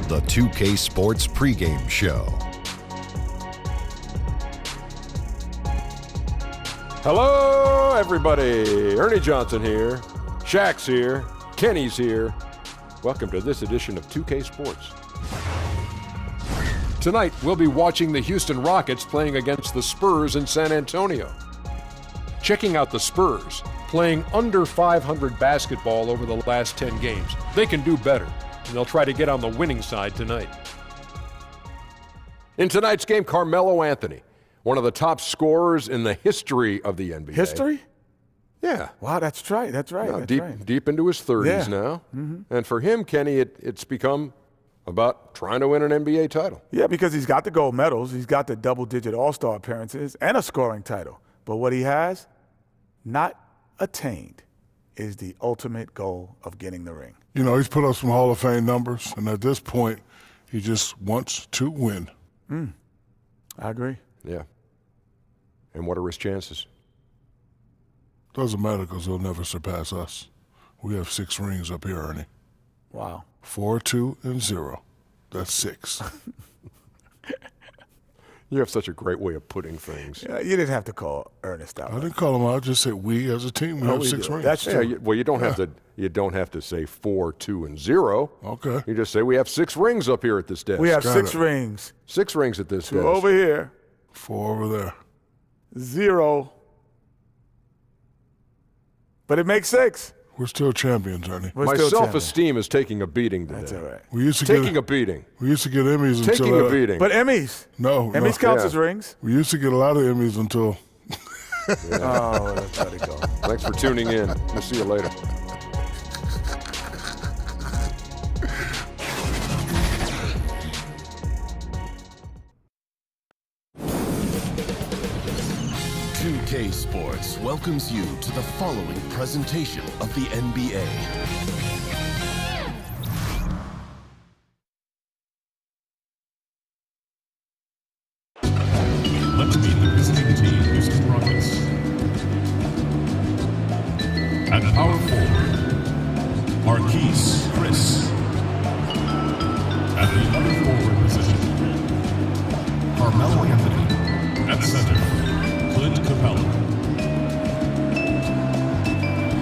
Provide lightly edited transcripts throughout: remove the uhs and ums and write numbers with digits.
the 2K Sports pregame show. Hello, everybody. Ernie Johnson here. Shaq's here. Kenny's here. Welcome to this edition of 2K Sports. Tonight, we'll be watching the Houston Rockets playing against the Spurs in San Antonio. Checking out the Spurs, playing under 500 basketball over the last 10 games. They can do better, and they'll try to get on the winning side tonight. In tonight's game, Carmelo Anthony, one of the top scorers in the history of the NBA. History? Yeah. Wow, that's right. Deep into his 30s now. Mm-hmm. And for him, Kenny, it's become about trying to win an NBA title. Yeah, because he's got the gold medals, he's got the double-digit All-Star appearances, and a scoring title. But what he has not attained is the ultimate goal of getting the ring. You know, he's put up some Hall of Fame numbers, and at this point, he just wants to win. I agree. Yeah. And what are his chances? Doesn't matter because he'll never surpass us. We have 6 rings up here, Ernie. Wow. 4, 2, and 0. That's 6. You have such a great way of putting things. Yeah, you didn't have to call Ernest out. I didn't call him out. I just said we as a team, we have 6 rings. That's true. Yeah, well, you don't have to say 4, 2, and 0. Okay. You just say we have 6 rings up here at this desk. We have Got 6 it. rings. 6 rings at this 2 desk. over here, 4 over there. 0. But it makes 6. We're still champions, Ernie. We're My still self-esteem is taking a beating today. That's all right. We used to Taking get a beating. We used to get Emmys Taking until a beating. But Emmys. No, Emmys counts Yeah. as rings. We used to get a lot of Emmys until Oh, let's let it go. Thanks for tuning in. We'll see you later. K Sports welcomes you to the following presentation of the NBA. Let's meet the visiting team, Houston Rockets. At power forward, Marquise Chris. At the other forward position, Carmelo Anthony. At center, Clint Capella.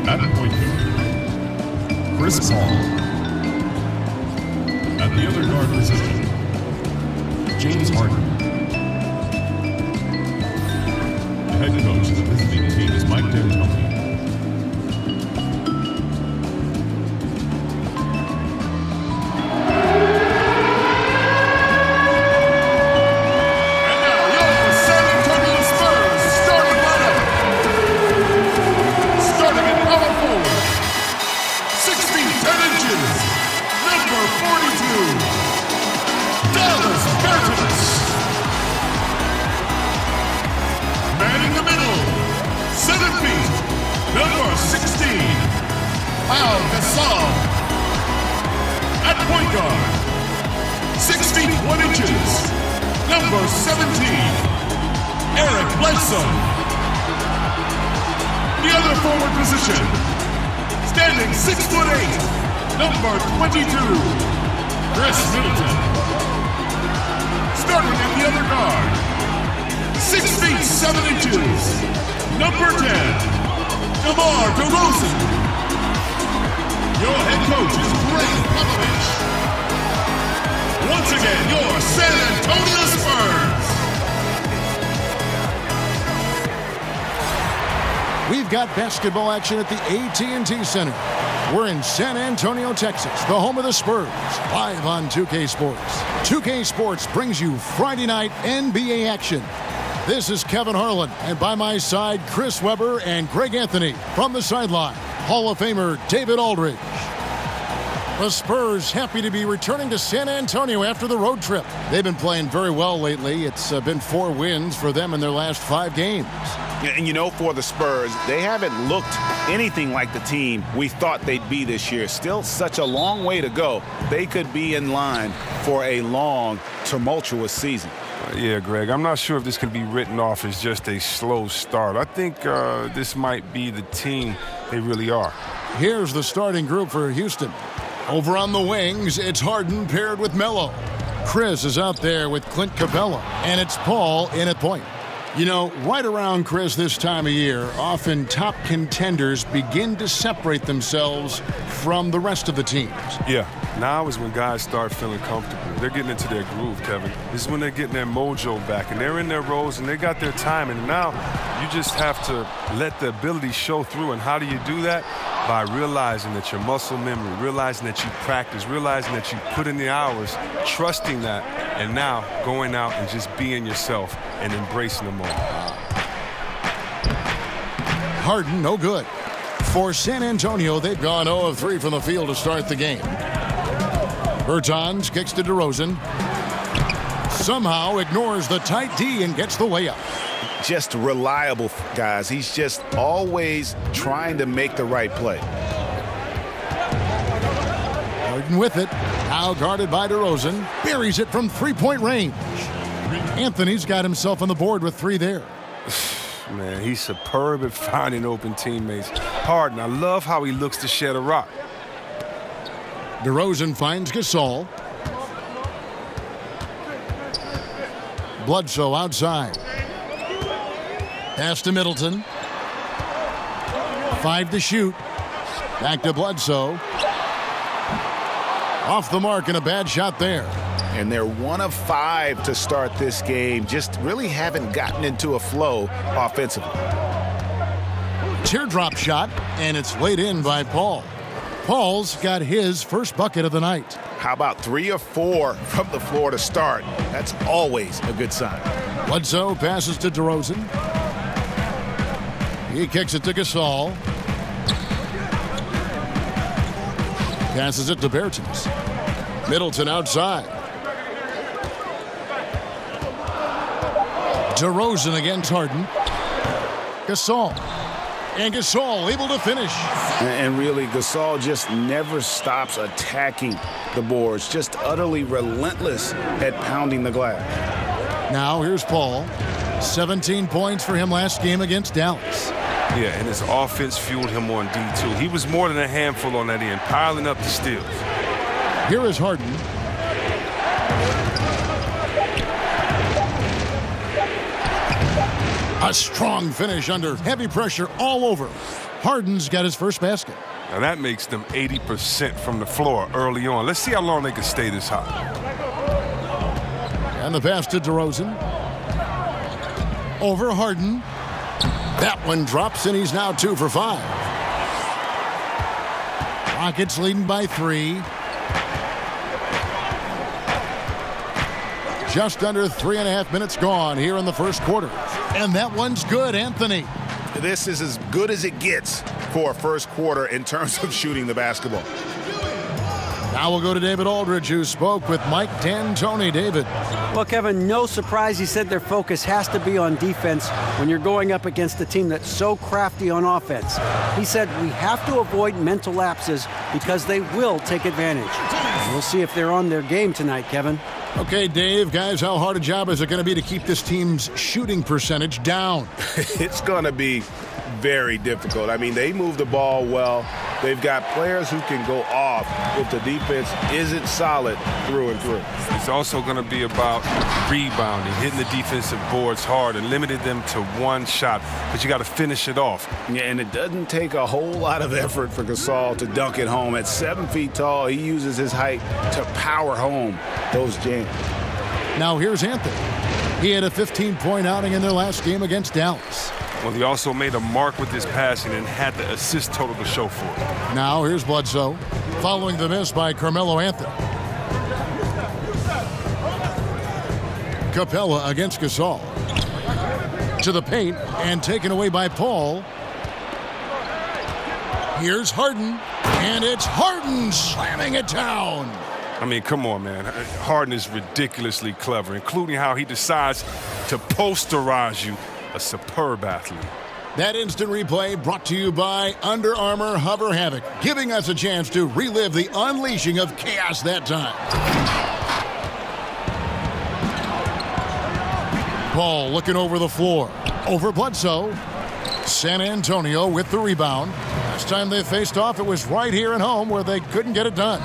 At point guard, Chris Paul. At the other guard position, James Harden. The head coach of the visiting team is Mike D'Antoni. Basketball action at the AT&T Center. We're in San Antonio, Texas, the home of the Spurs, live on 2K Sports. 2K Sports brings you Friday night NBA action. This is Kevin Harlan, and by my side, Chris Webber and Greg Anthony. From the sideline, Hall of Famer David Aldridge. The Spurs happy to be returning to San Antonio after the road trip. They've been playing very well lately. It's been 4 wins for them in their last 5 games. And, you know, for the Spurs, they haven't looked anything like the team we thought they'd be this year. Still such a long way to go. They could be in line for a long, tumultuous season. Yeah, Greg, I'm not sure if this can be written off as just a slow start. I think this might be the team they really are. Here's the starting group for Houston. Over on the wings, it's Harden paired with Melo. Chris is out there with Clint Capella, and it's Paul in at point. You know, right around Chris this time of year, often top contenders begin to separate themselves from the rest of the teams. Yeah, now is when guys start feeling comfortable. They're getting into their groove, Kevin. This is when they're getting their mojo back, and they're in their roles, and they got their timing. And now you just have to let the ability show through. And how do you do that? By realizing that your muscle memory, realizing that you practice, realizing that you put in the hours, trusting that, and now going out and just being yourself and embracing the moment. Harden, no good. For San Antonio, they've gone 0 of 3 from the field to start the game. Bertans kicks to DeRozan. Somehow ignores the tight D and gets the way up. Just reliable, guys. He's just always trying to make the right play. Harden with it. Now guarded by DeRozan. Buries it from three-point range. Anthony's got himself on the board with 3 there. Man, he's superb at finding open teammates. Harden, I love how he looks to shed a rock. DeRozan finds Gasol. Bledsoe outside. Pass to Middleton. 5 to shoot. Back to Bledsoe. Off the mark and a bad shot there. And they're 1 of 5 to start this game. Just really haven't gotten into a flow offensively. Teardrop shot, and it's laid in by Paul. Paul's got his first bucket of the night. How about 3 or 4 from the floor to start? That's always a good sign. Bledsoe passes to DeRozan. He kicks it to Gasol. Passes it to Bertans. Middleton outside. DeRozan against Harden. Gasol. And Gasol able to finish. And really, Gasol just never stops attacking the boards. Just utterly relentless at pounding the glass. Now here's Paul. 17 points for him last game against Dallas. Yeah, and his offense fueled him on D2. He was more than a handful on that end, piling up the steals. Here is Harden. A strong finish under heavy pressure all over. Harden's got his first basket. Now that makes them 80% from the floor early on. Let's see how long they can stay this hot. And the pass to DeRozan. Over Harden. That one drops, and he's now 2 for 5. Rockets leading by 3. Just under 3.5 minutes gone here in the first quarter. And that one's good, Anthony. This is as good as it gets for a first quarter in terms of shooting the basketball. Now we'll go to David Aldridge, who spoke with Mike D'Antoni. David. Well, Kevin, no surprise he said their focus has to be on defense when you're going up against a team that's so crafty on offense. He said we have to avoid mental lapses because they will take advantage. We'll see if they're on their game tonight, Kevin. Okay, Dave, guys, how hard a job is it going to be to keep this team's shooting percentage down? It's going to be very difficult. I mean, they move the ball well. They've got players who can go off if the defense isn't solid through and through. It's also going to be about rebounding, hitting the defensive boards hard and limiting them to one shot. But you got to finish it off. Yeah, and it doesn't take a whole lot of effort for Gasol to dunk it home. At 7 feet tall, he uses his height to power home those jams. Now here's Anthony. He had a 15-point outing in their last game against Dallas. Well, he also made a mark with his passing and had the assist total to show for it. Now here's Bledsoe, following the miss by Carmelo Anthony. Capella against Gasol. To the paint and taken away by Paul. Here's Harden, and it's Harden slamming it down. I mean, come on, man. Harden is ridiculously clever, including how he decides to posterize you. A superb athlete. That instant replay brought to you by Under Armour Hover Havoc, giving us a chance to relive the unleashing of chaos that time. Paul looking over the floor. Over Bledsoe. San Antonio with the rebound. Last time they faced off, it was right here at home where they couldn't get it done.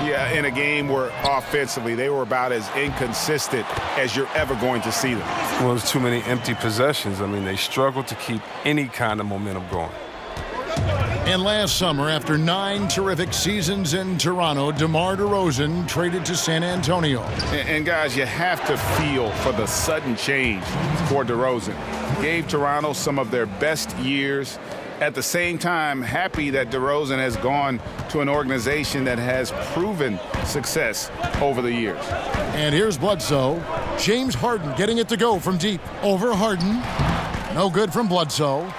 Yeah, in a game where offensively they were about as inconsistent as you're ever going to see them. Well, there's too many empty possessions. I mean, they struggled to keep any kind of momentum going. And last summer, after 9 terrific seasons in Toronto, DeMar DeRozan traded to San Antonio. And guys, you have to feel for the sudden change for DeRozan. Gave Toronto some of their best years. At the same time, happy that DeRozan has gone to an organization that has proven success over the years. And here's Bledsoe. James Harden getting it to go from deep. Over Harden. No good from Bledsoe.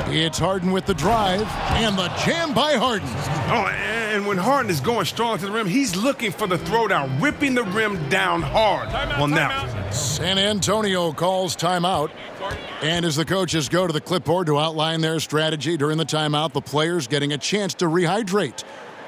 It's Harden with the drive, and the jam by Harden. Oh, and when Harden is going strong to the rim, he's looking for the throwdown, ripping the rim down hard. Well, now. San Antonio calls timeout. And as the coaches go to the clipboard to outline their strategy during the timeout, the players getting a chance to rehydrate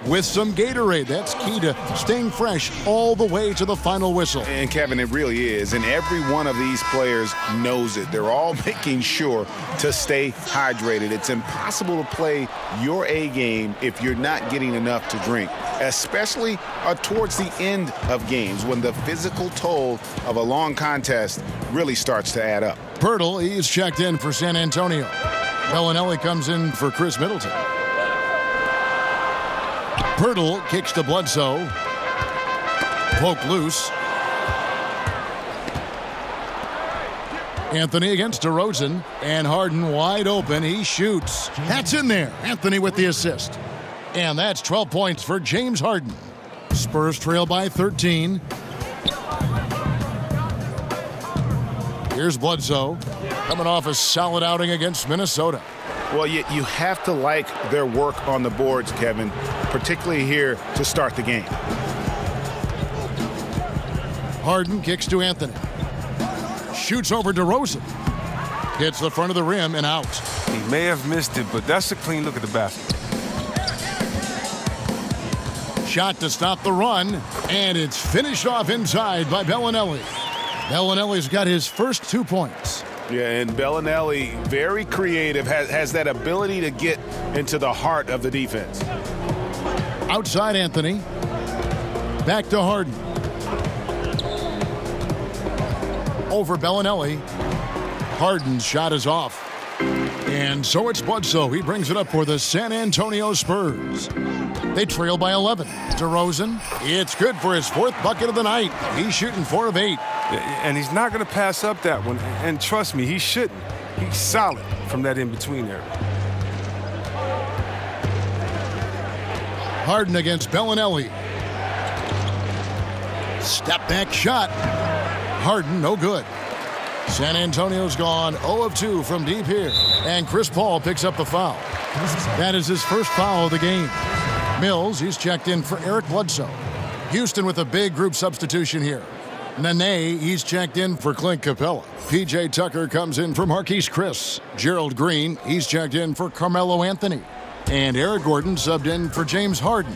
with some Gatorade. That's key to staying fresh all the way to the final whistle. And Kevin, it really is. And every one of these players knows it. They're all making sure to stay hydrated. It's impossible to play your A game if you're not getting enough to drink, especially towards the end of games when the physical toll of a long contest really starts to add up. Pirtle, he's checked in for San Antonio. Bellinelli comes in for Chris Middleton. Pirtle kicks to Bledsoe. Poke loose. Anthony against DeRozan. And Harden wide open. He shoots. That's in there. Anthony with the assist. And that's 12 points for James Harden. Spurs trail by 13. Here's Bledsoe. Coming off a solid outing against Minnesota. Well, you have to like their work on the boards, Kevin, particularly here to start the game. Harden kicks to Anthony. Shoots over DeRozan. Hits the front of the rim and out. He may have missed it, but that's a clean look at the basket. Shot to stop the run, and it's finished off inside by Bellinelli. Bellinelli's got his first 2 points. Yeah, and Bellinelli, very creative, has that ability to get into the heart of the defense. Outside Anthony. Back to Harden. Over Bellinelli. Harden's shot is off. And so it's Bledsoe. He brings it up for the San Antonio Spurs. They trail by 11. DeRozan, it's good for his 4th bucket of the night. He's shooting 4 of 8. And he's not going to pass up that one. And trust me, he shouldn't. He's solid from that in-between area. Harden against Bellinelli. Step back shot. Harden, no good. San Antonio's gone 0 of 2 from deep here. And Chris Paul picks up the foul. That is his first foul of the game. Mills, he's checked in for Eric Bledsoe. Houston with a big group substitution here. Nene, he's checked in for Clint Capella. P.J. Tucker comes in for Marquise Chris. Gerald Green, he's checked in for Carmelo Anthony. And Eric Gordon subbed in for James Harden.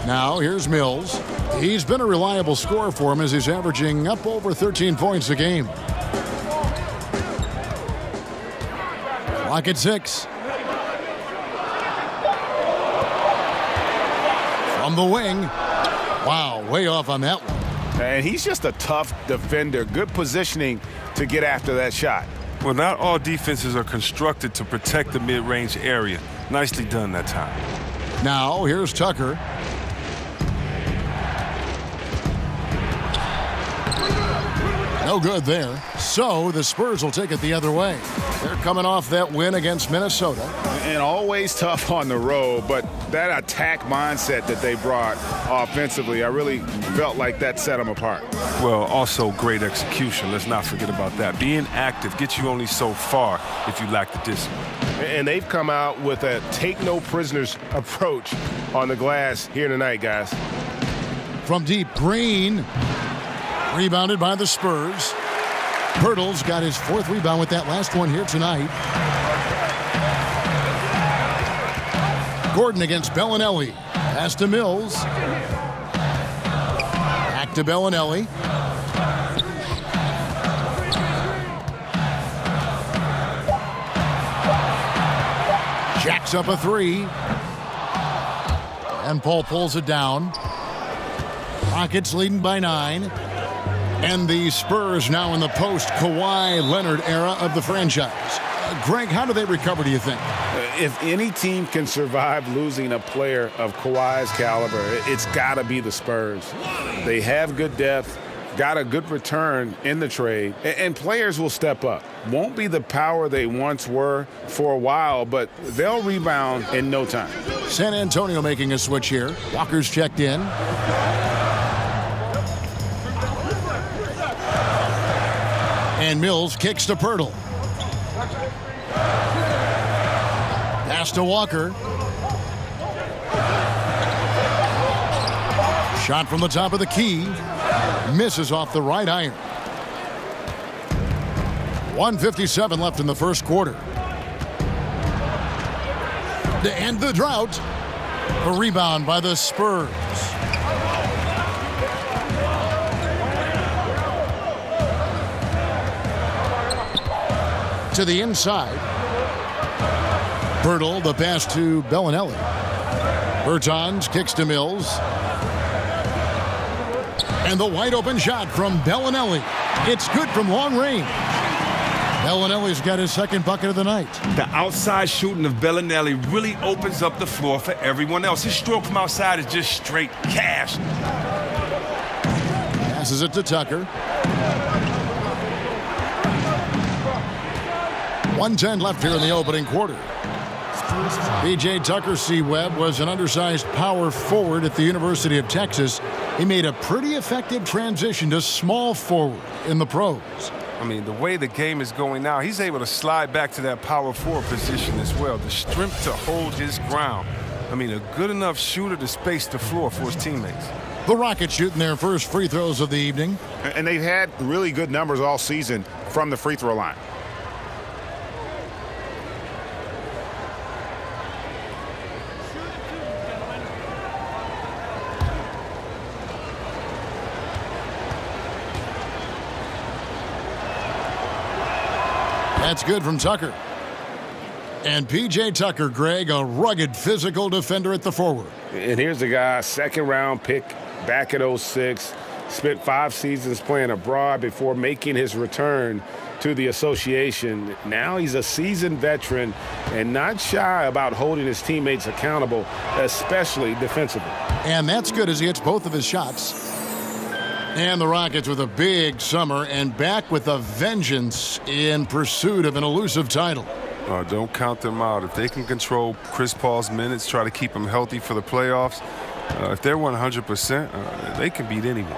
Now here's Mills. He's been a reliable scorer for him as he's averaging up over 13 points a game. Clock at 6. From the wing. Wow, way off on that one. And he's just a tough defender. Good positioning to get after that shot. Well, not all defenses are constructed to protect the mid-range area. Nicely done that time. Now, here's Tucker. No good there. So the Spurs will take it the other way. They're coming off that win against Minnesota. And always tough on the road, but that attack mindset that they brought offensively, I really felt like that set them apart. Well, also great execution. Let's not forget about that. Being active gets you only so far if you lack the discipline. And they've come out with a take-no-prisoners approach on the glass here tonight, guys. From deep, Green. Rebounded by the Spurs. Pirtle's got his 4th rebound with that last one here tonight. Gordon against Bellinelli. Pass to Mills. Back to Bellinelli. Jacks up a three. And Paul pulls it down. Rockets leading by 9. And the Spurs now in the post-Kawhi Leonard era of the franchise. Greg, how do they recover, do you think? If any team can survive losing a player of Kawhi's caliber, it's got to be the Spurs. They have good depth, got a good return in the trade, and players will step up. Won't be the power they once were for a while, but they'll rebound in no time. San Antonio making a switch here. Walker's checked in. And Mills kicks to Pirtle. Pass to Walker. Shot from the top of the key. Misses off the right iron. 1:57 left in the first quarter. To end the drought, a rebound by the Spurs. To the inside. Pirtle, the pass to Bellinelli. Bertans kicks to Mills. And the wide open shot from Bellinelli. It's good from long range. Bellinelli's got his second bucket of the night. The outside shooting of Bellinelli really opens up the floor for everyone else. His stroke from outside is just straight cash. Passes it to Tucker. 1:10 left here in the opening quarter. P.J. Tucker C-Webb was an undersized power forward at the University of Texas. He made a pretty effective transition to small forward in the pros. I mean, the way the game is going now, he's able to slide back to that power forward position as well. The strength to hold his ground. I mean, a good enough shooter to space the floor for his teammates. The Rockets shooting their first free throws of the evening. And they've had really good numbers all season from the free throw line. That's good from Tucker. And P.J. Tucker, Greg, a rugged physical defender at the forward. And here's the guy, second-round pick back at 06. Spent 5 seasons playing abroad before making his return to the association. Now he's a seasoned veteran and not shy about holding his teammates accountable, especially defensively. And that's good as he hits both of his shots. And the Rockets with a big summer and back with a vengeance in pursuit of an elusive title. Don't count them out. If they can control Chris Paul's minutes, try to keep him healthy for the playoffs, if they're 100%, they can beat anyone.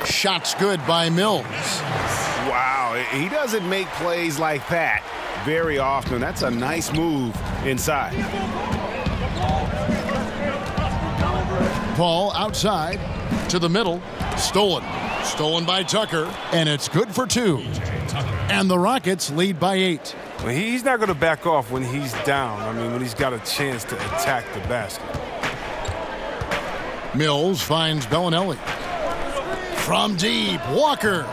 Shots good by Mills. Wow, he doesn't make plays like that very often. That's a nice move inside. Paul outside to the middle. Stolen by Tucker, and it's good for 2. And the Rockets lead by 8. Well, he's not going to back off when he's down. I mean, when he's got a chance to attack the basket. Mills finds Bellinelli. From deep, Walker.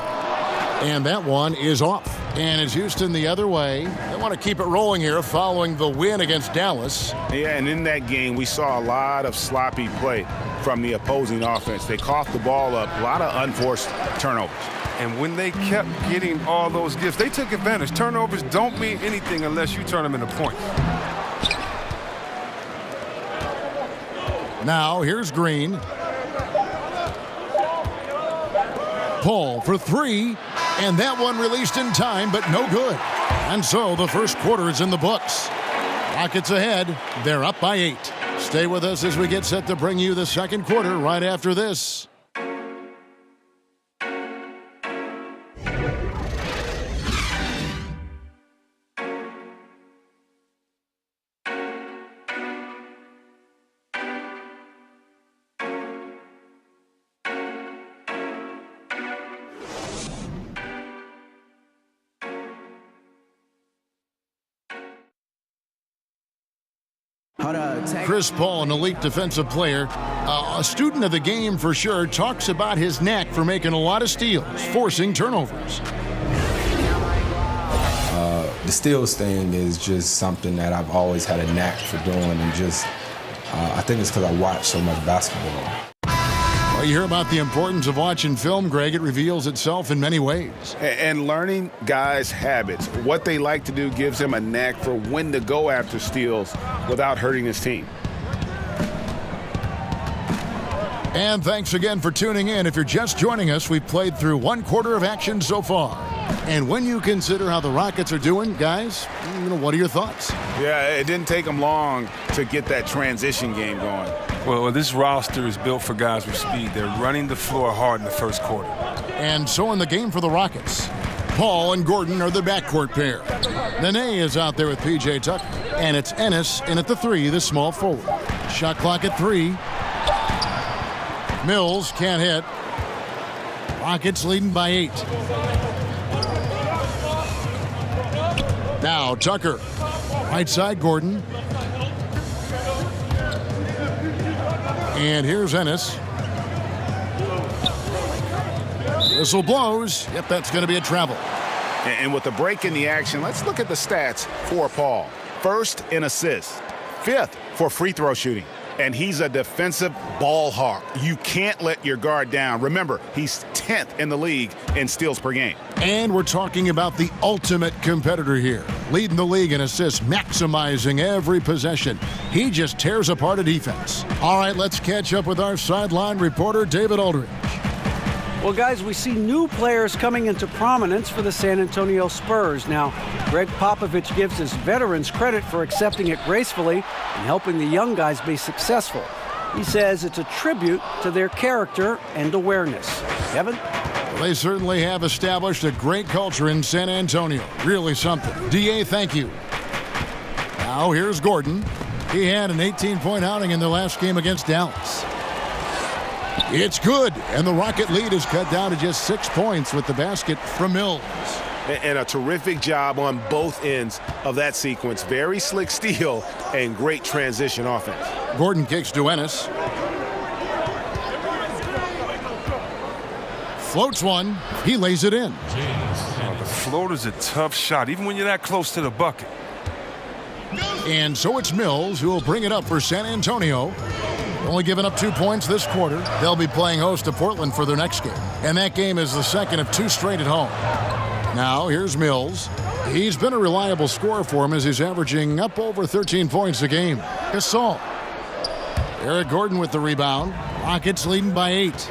And that one is off. And it's Houston the other way. They want to keep it rolling here following the win against Dallas. Yeah, and in that game, we saw a lot of sloppy play from the opposing offense. They coughed the ball up, a lot of unforced turnovers. And when they kept getting all those gifts, they took advantage. Turnovers don't mean anything unless you turn them into points. Now, here's Green. Paul for 3. And that one released in time, but no good. And so the first quarter is in the books. Rockets ahead. They're up by 8. Stay with us as we get set to bring you the second quarter right after this. Chris Paul, an elite defensive player, a student of the game for sure, talks about his knack for making a lot of steals, forcing turnovers. The steals thing is just something that I've always had a knack for doing, and just I think it's because I watch so much basketball. Well, you hear about the importance of watching film, Greg. It reveals itself in many ways. And learning guys' habits, what they like to do, gives him a knack for when to go after steals without hurting his team. And thanks again for tuning in. If you're just joining us, we've played through 1 quarter of action so far. And when you consider how the Rockets are doing, guys, what are your thoughts? Yeah, it didn't take them long to get that transition game going. Well, this roster is built for guys with speed. They're running the floor hard in the first quarter. And so in the game for the Rockets, Paul and Gordon are the backcourt pair. Nene is out there with P.J. Tucker. And it's Ennis in at the 3, the small forward. Shot clock at 3. Mills can't hit. Rockets leading by 8. Now Tucker. Right side Gordon. And here's Ennis. Whistle blows. Yep, that's going to be a travel. And with the break in the action, let's look at the stats for Paul. 1st in assists. 5th for free throw shooting. And he's a defensive ball hawk. You can't let your guard down. Remember, he's 10th in the league in steals per game. And we're talking about the ultimate competitor here. Leading the league in assists, maximizing every possession. He just tears apart a defense. All right, let's catch up with our sideline reporter, David Aldridge. Well, guys, we see new players coming into prominence for the San Antonio Spurs. Now, Greg Popovich gives his veterans credit for accepting it gracefully and helping the young guys be successful. He says it's a tribute to their character and awareness. Kevin? Well, they certainly have established a great culture in San Antonio. Really something. D.A., thank you. Now, here's Gordon. He had an 18-point outing in the last game against Dallas. It's good, and the Rocket lead is cut down to just 6 points with the basket from Mills. And a terrific job on both ends of that sequence. Very slick steal and great transition offense. Gordon kicks to Ennis. Floats one. He lays it in. The floater's a tough shot, even when you're that close to the bucket. And so it's Mills who will bring it up for San Antonio. Only giving up 2 points this quarter. They'll be playing host to Portland for their next game. And that game is the second of 2 straight at home. Now, here's Mills. He's been a reliable scorer for him as he's averaging up over 13 points a game. Gasol. Eric Gordon with the rebound. Rockets leading by 8.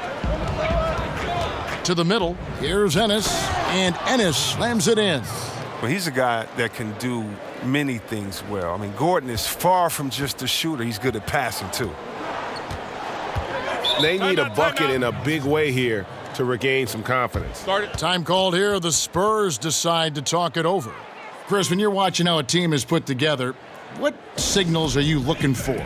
To the middle. Here's Ennis. And Ennis slams it in. Well, he's a guy that can do many things well. I mean, Gordon is far from just a shooter. He's good at passing, too. They need a bucket in a big way here to regain some confidence. Time called here. The Spurs decide to talk it over. Chris, when you're watching how a team is put together, what signals are you looking for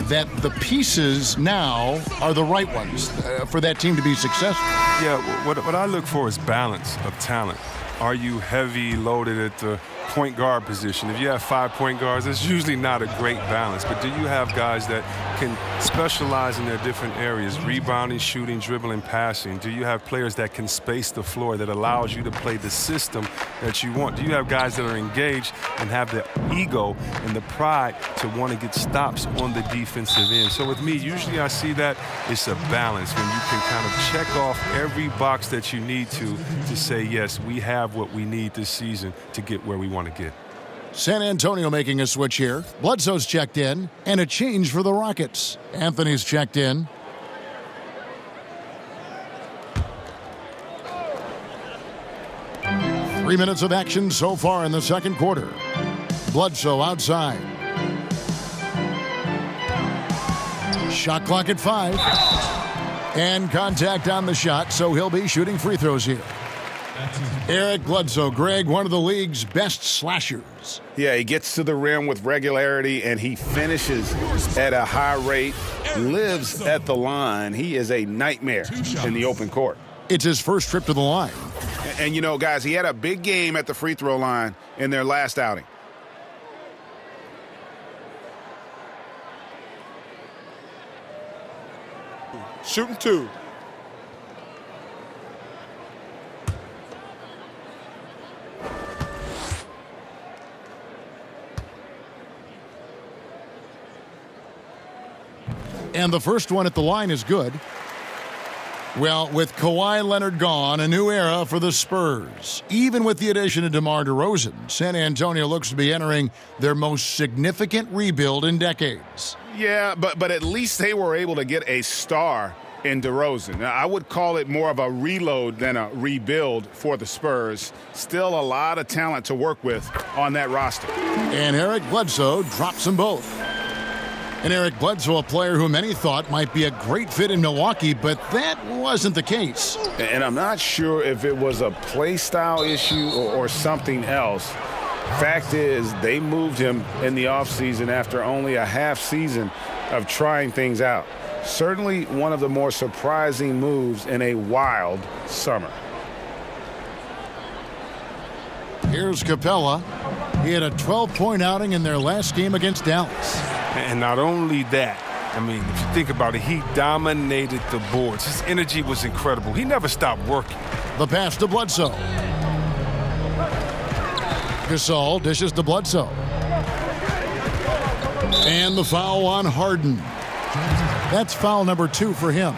that the pieces now are the right ones for that team to be successful? Yeah, what I look for is balance of talent. Are you heavy loaded at the point guard position? If you have 5 point guards, that's usually not a great balance. But do you have guys that can specialize in their different areas, rebounding, shooting, dribbling, passing? Do you have players that can space the floor that allows you to play the system that you want? Do you have guys that are engaged and have the ego and the pride to want to get stops on the defensive end? So with me, usually I see that it's a balance when you can kind of check off every box that you need to say, yes, we have what we need this season to get where we want to get. San Antonio making a switch here. Bledsoe's checked in, and a change for the Rockets. Anthony's checked in. Three minutes of action so far in the second quarter. Bledsoe outside. Shot clock at 5. And contact on the shot, so he'll be shooting free throws here. Eric Bledsoe, Greg, one of the league's best slashers. Yeah, he gets to the rim with regularity, and he finishes at a high rate, lives at the line. He is a nightmare in the open court. It's his first trip to the line. And, you know, guys, he had a big game at the free throw line in their last outing. Shooting 2. And the first one at the line is good. Well, with Kawhi Leonard gone, a new era for the Spurs. Even with the addition of DeMar DeRozan, San Antonio looks to be entering their most significant rebuild in decades. Yeah, but at least they were able to get a star in DeRozan. Now, I would call it more of a reload than a rebuild for the Spurs. Still a lot of talent to work with on that roster. And Eric Bledsoe drops them both. And Eric Bledsoe, a player who many thought might be a great fit in Milwaukee, but that wasn't the case. And I'm not sure if it was a play style issue or something else. Fact is, they moved him in the offseason after only a half season of trying things out. Certainly one of the more surprising moves in a wild summer. Here's Capella. He had a 12-point outing in their last game against Dallas. And not only that, I mean, if you think about it, he dominated the boards. His energy was incredible. He never stopped working. The pass to Bledsoe. Gasol dishes to Bledsoe. And the foul on Harden. That's foul number 2 for him.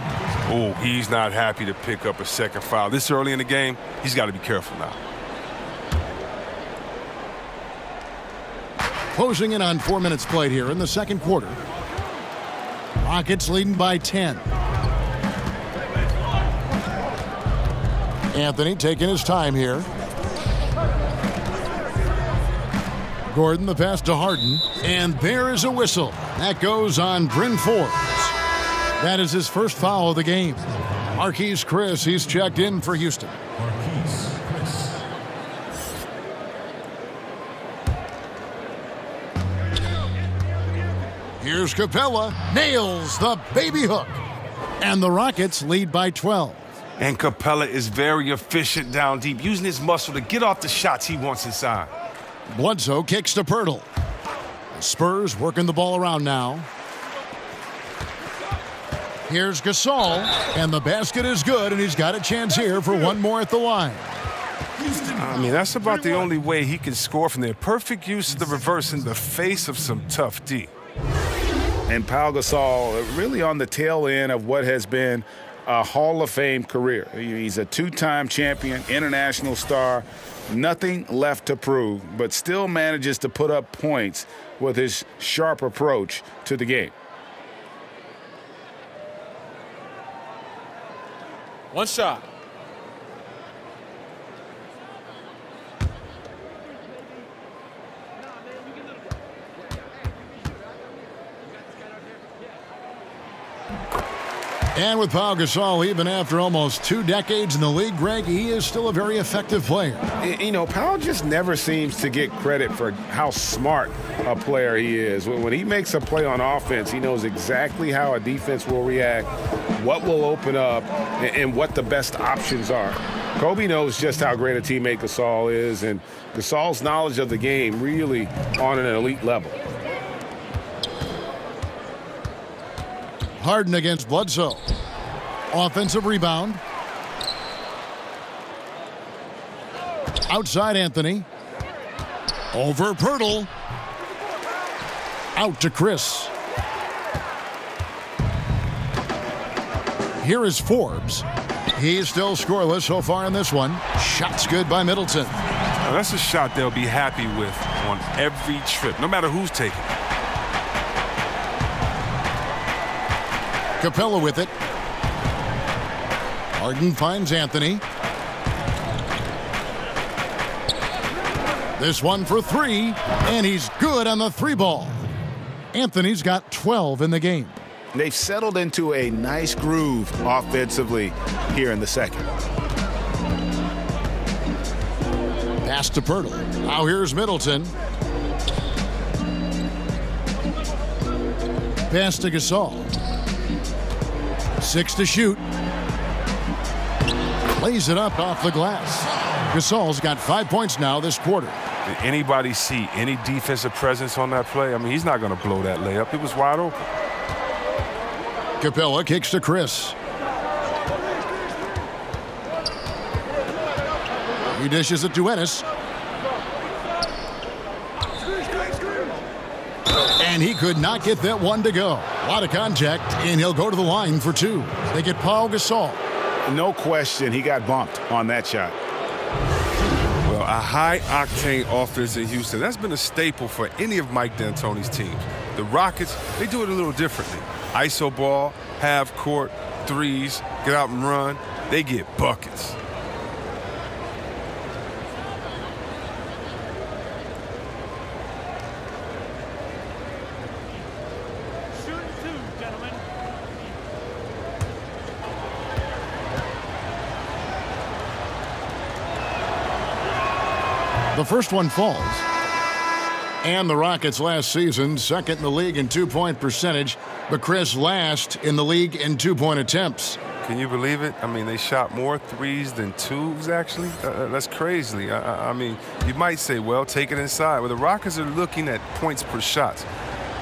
Oh, he's not happy to pick up a second foul. This early in the game, he's got to be careful now. Closing in on 4 minutes played here in the second quarter. Rockets leading by 10. Anthony taking his time here. Gordon, the pass to Harden. And there is a whistle. That goes on Bryn Forbes. That is his first foul of the game. Marquise Chris, he's checked in for Houston. Here's Capella, nails the baby hook. And the Rockets lead by 12. And Capella is very efficient down deep, using his muscle to get off the shots he wants inside. Bledsoe kicks to Pirtle. The Spurs working the ball around now. Here's Gasol, and the basket is good, and he's got a chance here for one more at the line. I mean, that's about the only way he can score from there. Perfect use of the reverse in the face of some tough D. And Pau Gasol really on the tail end of what has been a Hall of Fame career. He's a 2-time champion, international star, nothing left to prove, but still manages to put up points with his sharp approach to the game. One shot. And with Pau Gasol, even after almost 2 decades in the league, Greg, he is still a very effective player. You know, Pau just never seems to get credit for how smart a player he is. When he makes a play on offense, he knows exactly how a defense will react, what will open up, and what the best options are. Kobe knows just how great a teammate Gasol is, and Gasol's knowledge of the game really on an elite level. Harden against Bledsoe. Offensive rebound. Outside Anthony. Over Pirtle. Out to Chris. Here is Forbes. He's still scoreless so far in this one. Shot's good by Middleton. Now, that's a shot they'll be happy with on every trip, no matter who's taking it. Capella with it. Harden finds Anthony. This one for 3, and he's good on the 3 ball. Anthony's got 12 in the game. They've settled into a nice groove offensively here in the second. Pass to Pirtle. Now here's Middleton. Pass to Gasol. 6 to shoot. Lays it up off the glass. Gasol's got 5 points now this quarter. Did anybody see any defensive presence on that play? I mean, he's not going to blow that layup. It was wide open. Capella kicks to Chris. He dishes it to Ennis. And he could not get that one to go. A lot of contact, and he'll go to the line for two. They get Pau Gasol. No question, he got bumped on that shot. Well, a high-octane offense in Houston, that's been a staple for any of Mike D'Antoni's teams. The Rockets, they do it a little differently. ISO ball, half court, threes, get out and run. They get buckets. The first one falls. And the Rockets last season, second in the league in two-point percentage, but Chris last in the league in two-point attempts. Can you believe it? I mean, they shot more threes than twos, actually. That's crazy. I mean, you might say, well, take it inside. Well, the Rockets are looking at points per shot.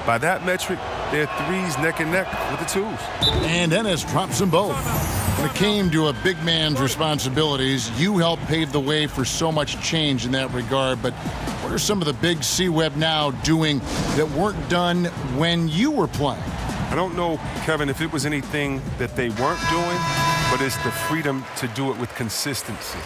By that metric, they're threes neck and neck with the twos. And Ennis drops them both. When it came to a big man's responsibilities, you helped pave the way for so much change in that regard. But what are some of the big C-Web now doing that weren't done when you were playing? I don't know, Kevin, if it was anything that they weren't doing, but it's the freedom to do it with consistency.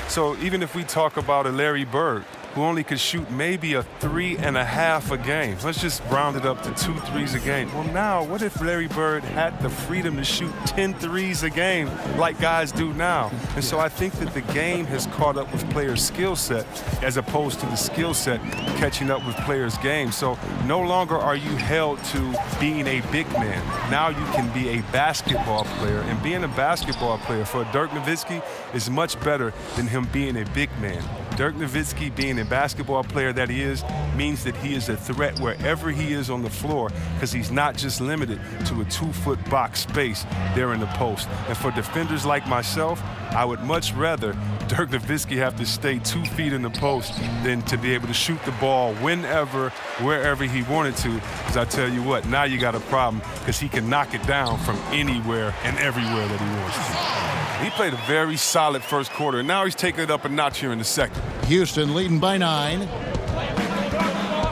So even if we talk about a Larry Bird, who only could shoot maybe a 3.5 a game. Let's just round it up to 2 threes a game. Well, now, what if Larry Bird had the freedom to shoot 10 threes a game like guys do now? And so I think that the game has caught up with players' skill set as opposed to the skill set catching up with players' game. So no longer are you held to being a big man. Now you can be a basketball player. And being a basketball player for Dirk Nowitzki is much better than him being a big man. Dirk Nowitzki, being a basketball player that he is, means that he is a threat wherever he is on the floor because he's not just limited to a 2-foot box space there in the post. And for defenders like myself, I would much rather Dirk Nowitzki have to stay 2 feet in the post than to be able to shoot the ball whenever, wherever he wanted to. Because I tell you what, now you got a problem because he can knock it down from anywhere and everywhere that he wants to. He played a very solid first quarter, and now he's taking it up a notch here in the second. Houston leading by 9.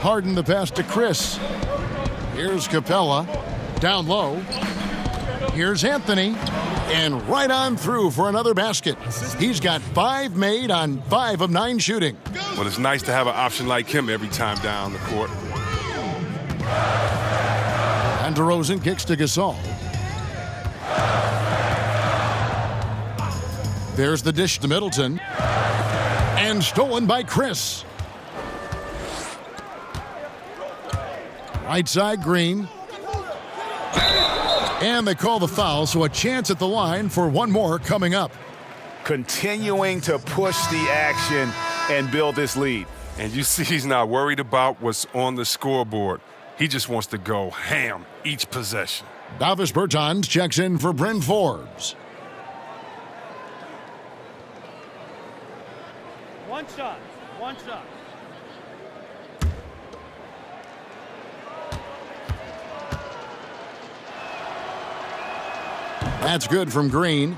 Harden the pass to Chris. Here's Capella. Down low. Here's Anthony. And right on through for another basket. He's got 5 made on 5 of 9 shooting. Well, it's nice to have an option like him every time down the court. And DeRozan kicks to Gasol. There's the dish to Middleton. And stolen by Chris. Right side, Green. And they call the foul, so a chance at the line for one more coming up. Continuing to push the action and build this lead. And you see he's not worried about what's on the scoreboard. He just wants to go ham each possession. Davis Bertans checks in for Bryn Forbes. One shot. That's good from Green.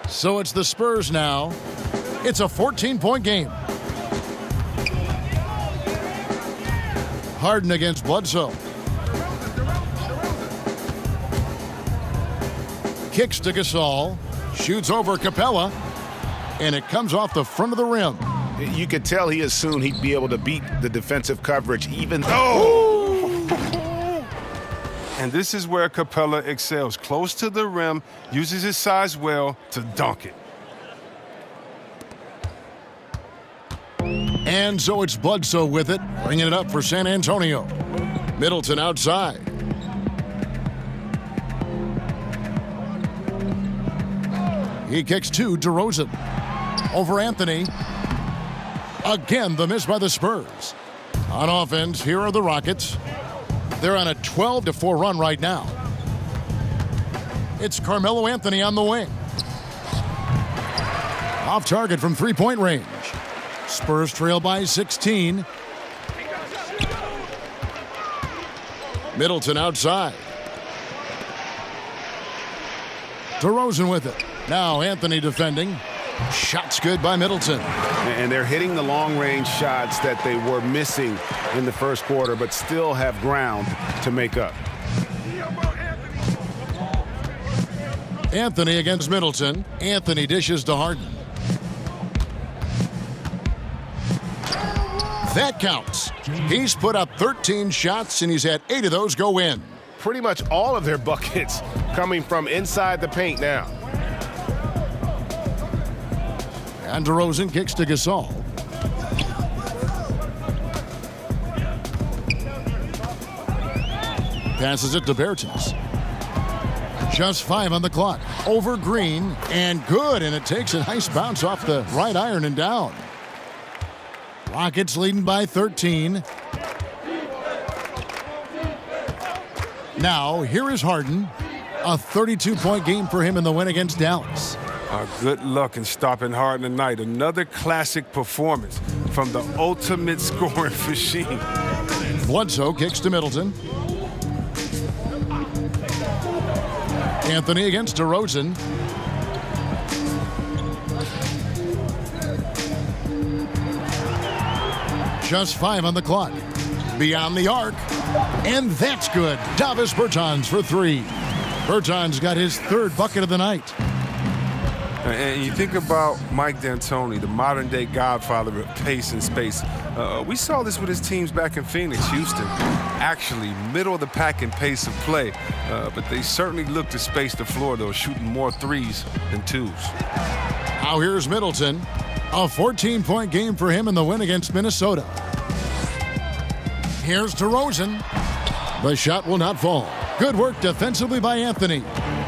So it's the Spurs now. It's a 14-point game. Harden against Bledsoe. Kicks to Gasol. Shoots over Capella. And it comes off the front of the rim. You could tell he assumed he'd be able to beat the defensive coverage even though. And this is where Capella excels. Close to the rim, uses his size well to dunk it. And so it's Bledsoe with it, bringing it up for San Antonio. Middleton outside. He kicks to DeRozan. Over Anthony. Again, the miss by the Spurs. On offense, here are the Rockets. They're on a 12-4 run right now. It's Carmelo Anthony on the wing. Off target from three-point range. Spurs trail by 16. Middleton outside. DeRozan with it. Now Anthony defending. Shots good by Middleton. And they're hitting the long-range shots that they were missing in the first quarter, but still have ground to make up. Anthony against Middleton. Anthony dishes to Harden. That counts. He's put up 13 shots, and he's had 8 of those go in. Pretty much all of their buckets coming from inside the paint now. And DeRozan kicks to Gasol. Passes it to Bertans. Just 5 on the clock. Over Green, and good, and it takes a nice bounce off the right iron and down. Rockets leading by 13. Now, here is Harden. A 32-point game for him in the win against Dallas. Good luck in stopping Harden tonight. Another classic performance from the ultimate scoring machine. Bledsoe kicks to Middleton. Anthony against DeRozan. Just 5 on the clock. Beyond the arc. And that's good. Davis Bertans for 3. Bertans got his 3rd bucket of the night. And you think about Mike D'Antoni, the modern-day godfather of pace and space. We saw this with his teams back in Phoenix, Houston. Actually, middle of the pack in pace of play. But they certainly looked to space the floor, though, shooting more 3s than 2s. Now here's Middleton. A 14-point game for him in the win against Minnesota. Here's DeRozan. The shot will not fall. Good work defensively by Anthony.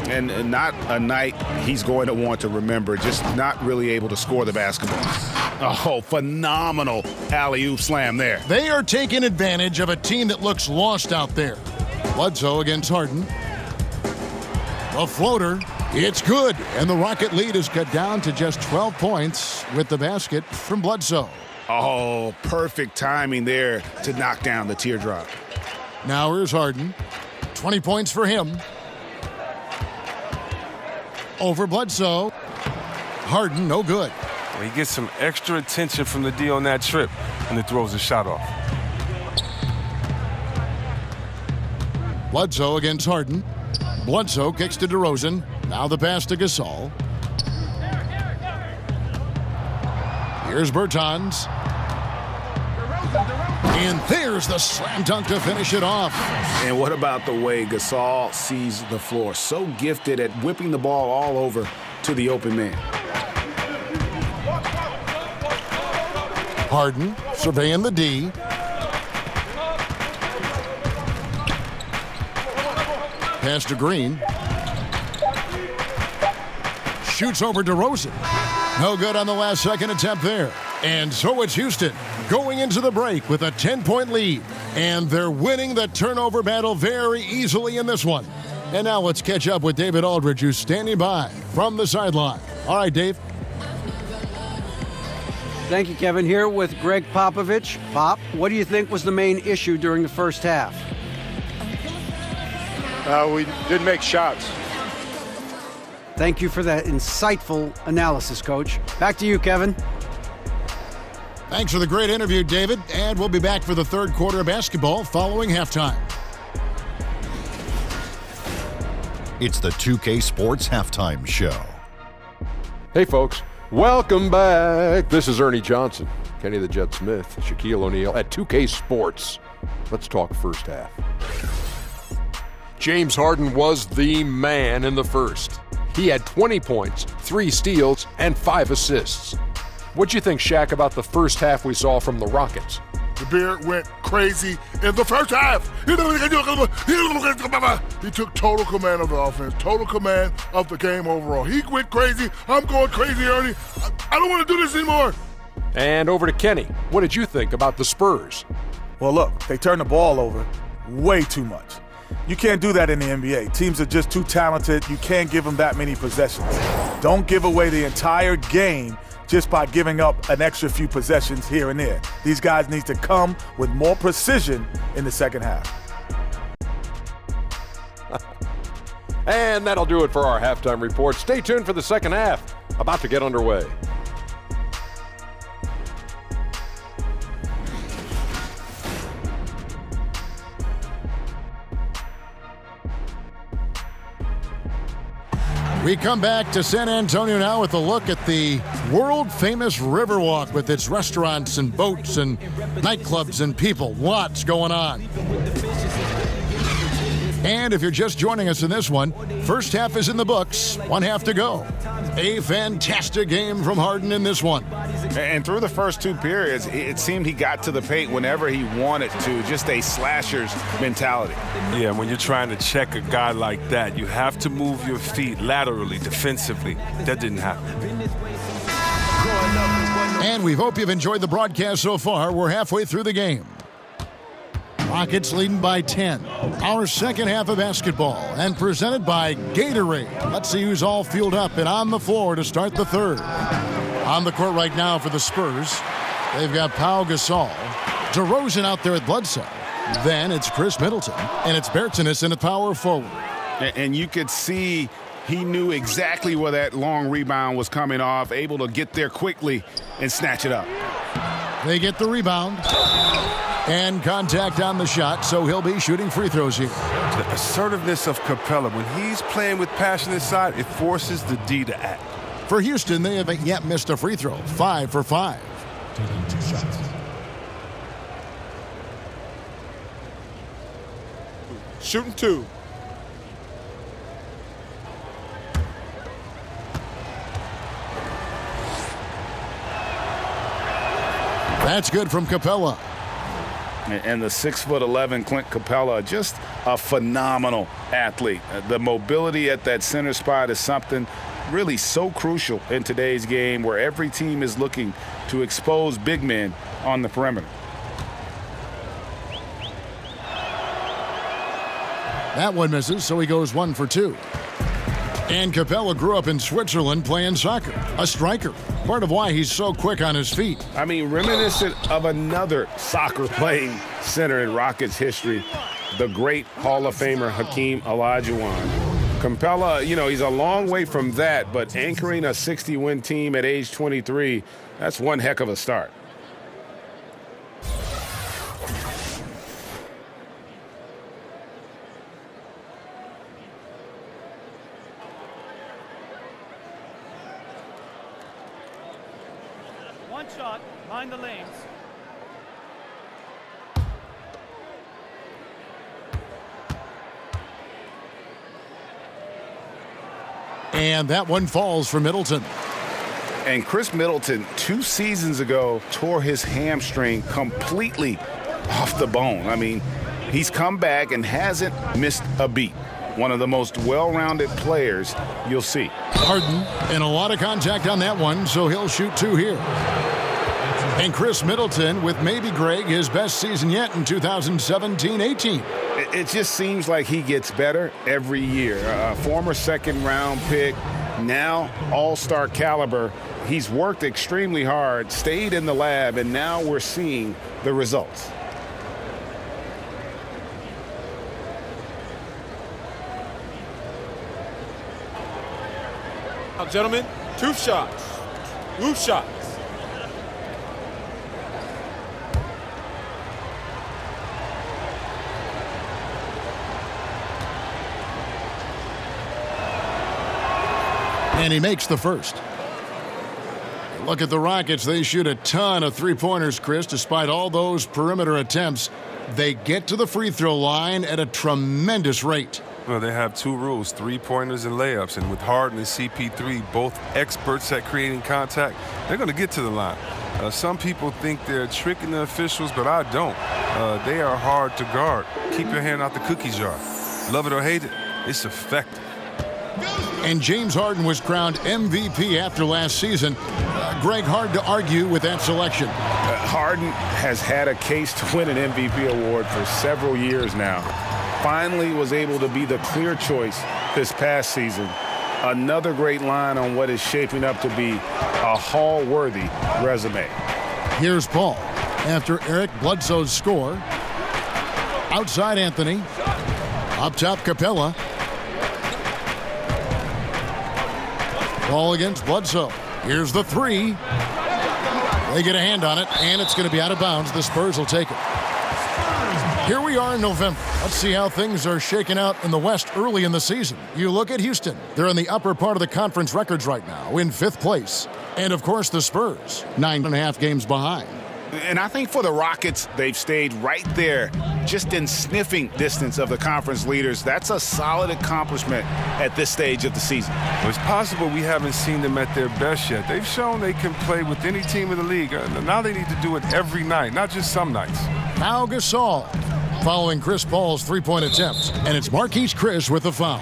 And not a night he's going to want to remember, just not really able to score the basketball. Oh, phenomenal alley-oop slam there. They are taking advantage of a team that looks lost out there. Bledsoe against Harden. A floater. It's good. And the Rocket lead is cut down to just 12 points with the basket from Bledsoe. Oh, perfect timing there to knock down the teardrop. Now here's Harden. 20 points for him. Over Bledsoe. Harden, no good. Well, he gets some extra attention from the D on that trip and he throws his shot off. Bledsoe against Harden. Bledsoe kicks to DeRozan. Now the pass to Gasol. Here's Bertans. And there's the slam dunk to finish it off. And what about the way Gasol sees the floor? So gifted at whipping the ball all over to the open man. Harden surveying the D. Pass to Green. Shoots over DeRozan. No good on the last second attempt there. And so it's Houston going into the break with a 10-point lead. And they're winning the turnover battle very easily in this one. And now let's catch up with David Aldridge, who's standing by from the sideline. All right, Dave. Thank you, Kevin. Here with Greg Popovich. Pop, what do you think was the main issue during the first half? We didn't make shots. Thank you for that insightful analysis, Coach. Back to you, Kevin. Thanks for the great interview, David. And we'll be back for the third quarter of basketball following halftime. It's the 2K Sports Halftime Show. Hey, folks. Welcome back. This is Ernie Johnson, Kenny the Jet Smith, Shaquille O'Neal at 2K Sports. Let's talk first half. James Harden was the man in the first. He had 20 points, 3 steals, and 5 assists. What'd you think, Shaq, about the first half we saw from the Rockets? The Beard went crazy in the first half. He took total command of the offense, total command of the game overall. He went crazy. I'm going crazy, Ernie. I don't want to do this anymore. And over to Kenny. What did you think about the Spurs? Well, look, they turned the ball over way too much. You can't do that in the NBA. Teams are just too talented. You can't give them that many possessions. Don't give away the entire game just by giving up an extra few possessions here and there. These guys need to come with more precision in the second half. And that'll do it for our halftime report. Stay tuned for the second half, about to get underway. We come back to San Antonio now with a look at the world-famous Riverwalk with its restaurants and boats and nightclubs and people. Lots going on. And if you're just joining us in this one, first half is in the books, one half to go. A fantastic game from Harden in this one. And through the first two periods, it seemed he got to the paint whenever he wanted to, just a slasher's mentality. Yeah, when you're trying to check a guy like that, you have to move your feet laterally, defensively. That didn't happen. And we hope you've enjoyed the broadcast so far. We're halfway through the game. Rockets leading by 10. Our second half of basketball, and presented by Gatorade. Let's see who's all fueled up and on the floor to start the third. On the court right now for the Spurs, they've got Pau Gasol, DeRozan out there at Bledsoe. Then it's Chris Middleton, and it's Bertans in the power forward. And you could see he knew exactly where that long rebound was coming off, able to get there quickly and snatch it up. They get the rebound. And contact on the shot, so he'll be shooting free throws here. The assertiveness of Capella, when he's playing with passion inside, it forces the D to act. For Houston, they haven't yet missed a free throw. 5 for 5. Taking 2 shots. Shooting 2. That's good from Capella. And the 6'11" Clint Capella, just a phenomenal athlete. The mobility at that center spot is something really so crucial in today's game where every team is looking to expose big men on the perimeter. That one misses, so he goes 1 for 2. And Capella grew up in Switzerland playing soccer, a striker. Part of why he's so quick on his feet. I mean, reminiscent of another soccer-playing center in Rockets history, the great Hall of Famer Hakeem Olajuwon. Capella, he's a long way from that, but anchoring a 60-win team at age 23, that's one heck of a start. One shot, mind the lanes. And that one falls for Middleton. And Chris Middleton, 2 seasons ago, tore his hamstring completely off the bone. I mean, he's come back and hasn't missed a beat. One of the most well-rounded players you'll see. Harden, and a lot of contact on that one, so he'll shoot 2 here. And Chris Middleton with maybe, Greg, his best season yet in 2017-18. It just seems like he gets better every year. A former second-round pick, now all-star caliber. He's worked extremely hard, stayed in the lab, and now we're seeing the results. Now, gentlemen, 2 shots. Loose shots. And he makes the first. Look at the Rockets. They shoot a ton of three-pointers, Chris, despite all those perimeter attempts. They get to the free throw line at a tremendous rate. Well, they have 2 rules, 3-pointers and layups. And with Harden and CP3, both experts at creating contact, they're going to get to the line. Some people think they're tricking the officials, but I don't. They are hard to guard. Keep your hand out the cookie jar. Love it or hate it, it's effective. And James Harden was crowned MVP after last season. Greg, hard to argue with that selection. Harden has had a case to win an MVP award for several years now. Finally was able to be the clear choice this past season. Another great line on what is shaping up to be a Hall-worthy resume. Here's Paul after Eric Bledsoe's score. Outside Anthony. Up top Capella. Ball against Bledsoe. Here's the 3. They get a hand on it, and it's going to be out of bounds. The Spurs will take it. Here we are in November. Let's see how things are shaking out in the West early in the season. You look at Houston. They're in the upper part of the conference records right now, in 5th place. And, of course, the Spurs, 9.5 games behind. And I think for the Rockets, they've stayed right there, just in sniffing distance of the conference leaders. That's a solid accomplishment at this stage of the season. Well, it's possible we haven't seen them at their best yet. They've shown they can play with any team in the league. Now they need to do it every night, not just some nights. Now Gasol following Chris Paul's three-point attempt. And it's Marquise Chris with the foul.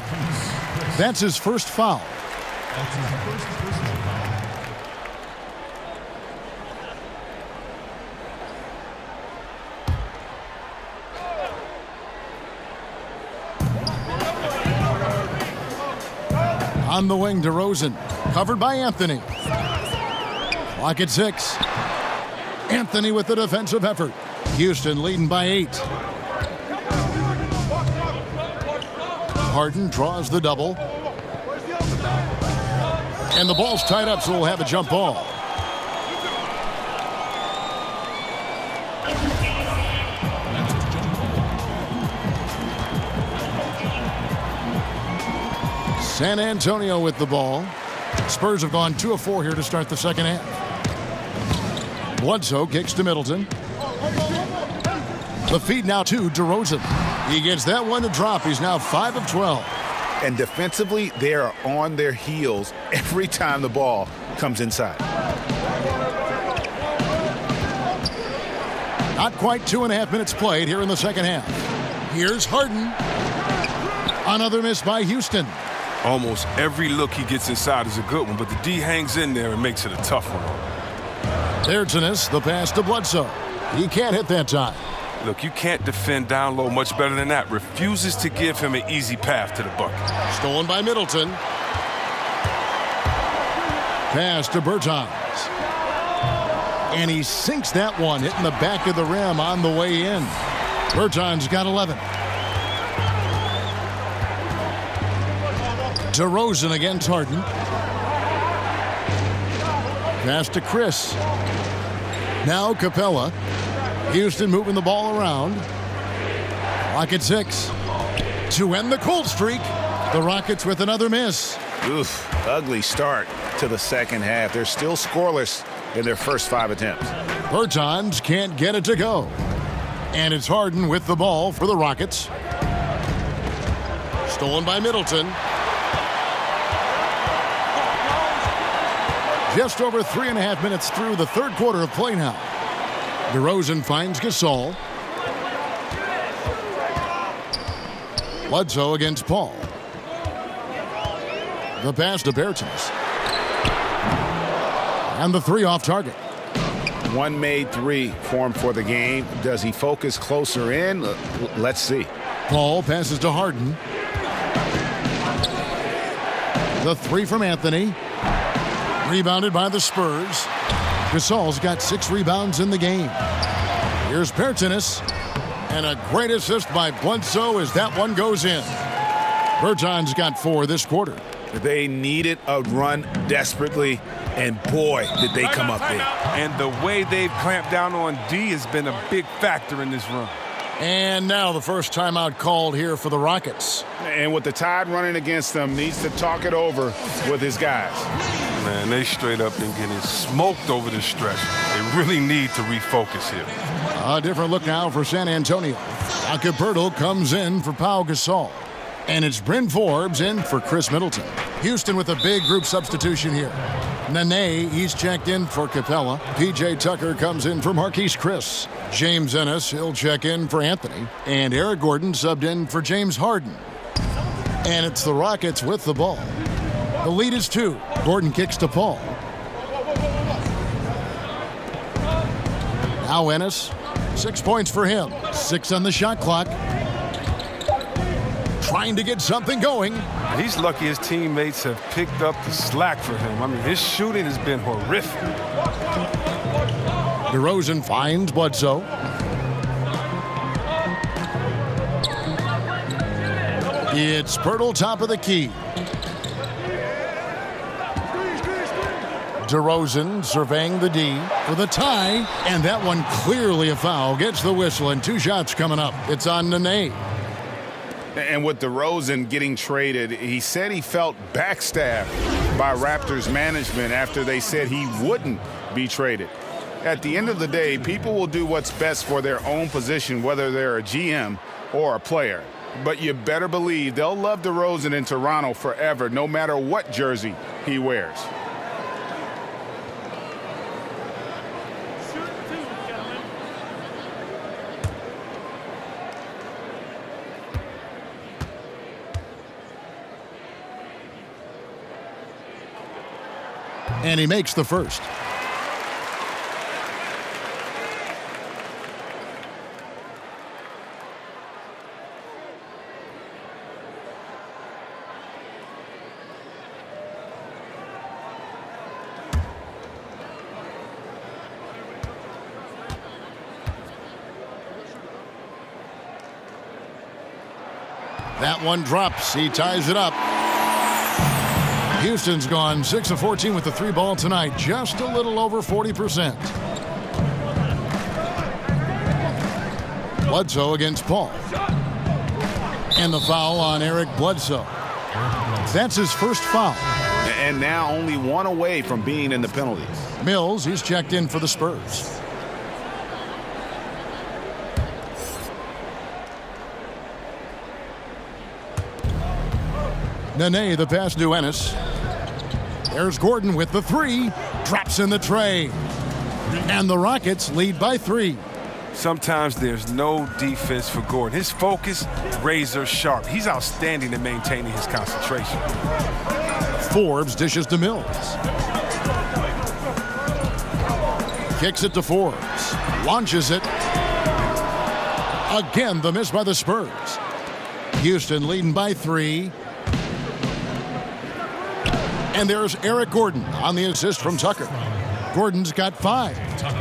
That's his first foul. On the wing, DeRozan, covered by Anthony. Clock at 6. Anthony with the defensive effort. Houston leading by 8. Harden draws the double. And the ball's tied up, so we'll have a jump ball. San Antonio with the ball. Spurs have gone 2 of 4 here to start the second half. Bledsoe kicks to Middleton. The feed now to DeRozan. He gets that one to drop. He's now 5 of 12. And defensively, they are on their heels every time the ball comes inside. Not quite 2.5 minutes played here in the second half. Here's Harden. Another miss by Houston. Almost every look he gets inside is a good one, but the D hangs in there and makes it a tough one. There's the pass to Bledsoe. He can't hit that time. Look, you can't defend down low much better than that. Refuses to give him an easy path to the bucket. Stolen by Middleton. Pass to Bertans. And he sinks that one, hitting the back of the rim on the way in. Bertans got 11. DeRozan against Harden. Pass to Chris. Now Capella. Houston moving the ball around. Clock at 6. To end the cold streak, the Rockets with another miss. Oof, ugly start to the second half. They're still scoreless in their first 5 attempts. Bertans can't get it to go. And it's Harden with the ball for the Rockets. Stolen by Middleton. Just over 3.5 minutes through the third quarter of play now. DeRozan finds Gasol. Bledsoe against Paul. The pass to Bertans. And the 3 off target. One made 3 for him for the game. Does he focus closer in? Let's see. Paul passes to Harden. The 3 from Anthony. Rebounded by the Spurs. Gasol's got 6 rebounds in the game. Here's Bertans. And a great assist by Bledsoe as that one goes in. Bertans got 4 this quarter. They needed a run desperately, and boy, did they come up big. And the way they've clamped down on D has been a big factor in this run. And now the first timeout called here for the Rockets. And with the Tide running against them, needs to talk it over with his guys. Man, they straight up been getting smoked over this stretch. They really need to refocus here. A different look now for San Antonio. Acapurdo comes in for Pau Gasol. And it's Bryn Forbes in for Chris Middleton. Houston with a big group substitution here. Nene, he's checked in for Capella. P.J. Tucker comes in for Marquise Chris. James Ennis, he'll check in for Anthony. And Eric Gordon subbed in for James Harden. And it's the Rockets with the ball. The lead is 2. Gordon kicks to Paul. Now Ennis. 6 points for him. 6 on the shot clock. Trying to get something going. He's lucky his teammates have picked up the slack for him. I mean, his shooting has been horrific. DeRozan finds Bledsoe. It's Pirtle top of the key. DeRozan surveying the D for the tie, and that one clearly a foul. Gets the whistle, and 2 shots coming up. It's on Nene. And with DeRozan getting traded, he said he felt backstabbed by Raptors management after they said he wouldn't be traded. At the end of the day, people will do what's best for their own position, whether they're a GM or a player. But you better believe they'll love DeRozan in Toronto forever, no matter what jersey he wears. And he makes the first. That one drops. He ties it up. Houston's gone 6 of 14 with the 3 ball tonight, just a little over 40%. Bledsoe against Paul. And the foul on Eric Bledsoe. That's his first foul. And now only 1 away from being in the penalties. Mills, he's checked in for the Spurs. Nene, the pass to Ennis. There's Gordon with the 3. Drops in the tray. And the Rockets lead by 3. Sometimes there's no defense for Gordon. His focus, razor sharp. He's outstanding at maintaining his concentration. Forbes dishes to Mills. Kicks it to Forbes. Launches it. Again, the miss by the Spurs. Houston leading by 3. And there's Eric Gordon on the assist from Tucker. Gordon's got 5.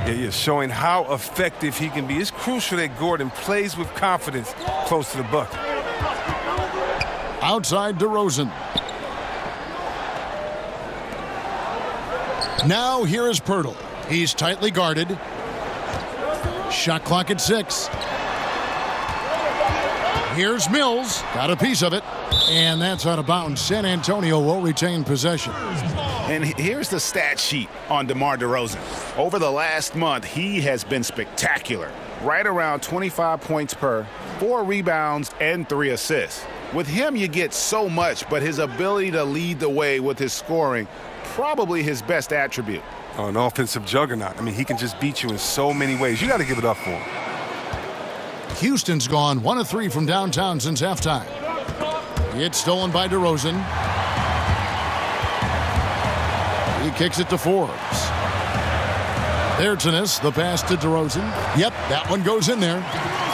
Yeah, showing how effective he can be. It's crucial that Gordon plays with confidence close to the bucket. Outside DeRozan. Now here is Pirtle. He's tightly guarded. Shot clock at 6. Here's Mills. Got a piece of it. And that's out of bounds. San Antonio will retain possession. And here's the stat sheet on DeMar DeRozan. Over the last month, he has been spectacular. Right around 25 points per, 4 rebounds, and 3 assists. With him, you get so much, but his ability to lead the way with his scoring, probably his best attribute. An offensive juggernaut. I mean, he can just beat you in so many ways. You got to give it up for him. Houston's gone 1 of 3 from downtown since halftime. It's stolen by DeRozan. He kicks it to Forbes. There's Ennis, the pass to DeRozan. Yep, that one goes in there.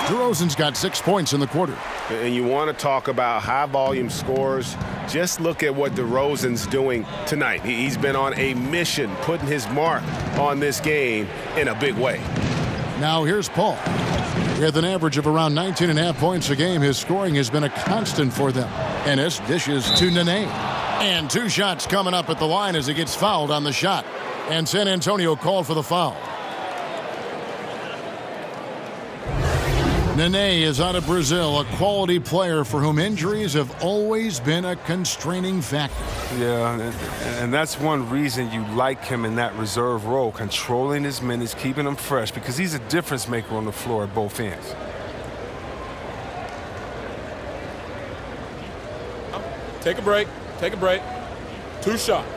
DeRozan's got 6 points in the quarter. And you want to talk about high-volume scores, just look at what DeRozan's doing tonight. He's been on a mission, putting his mark on this game in a big way. Now here's Paul. With an average of around 19.5 points a game, his scoring has been a constant for them. Ennis dishes to Nene. And 2 shots coming up at the line as he gets fouled on the shot. And San Antonio called for the foul. Nene is out of Brazil, a quality player for whom injuries have always been a constraining factor. Yeah, and that's one reason you like him in that reserve role, controlling his minutes, keeping them fresh, because he's a difference maker on the floor at both ends. Take a break. Take a break. 2 shots.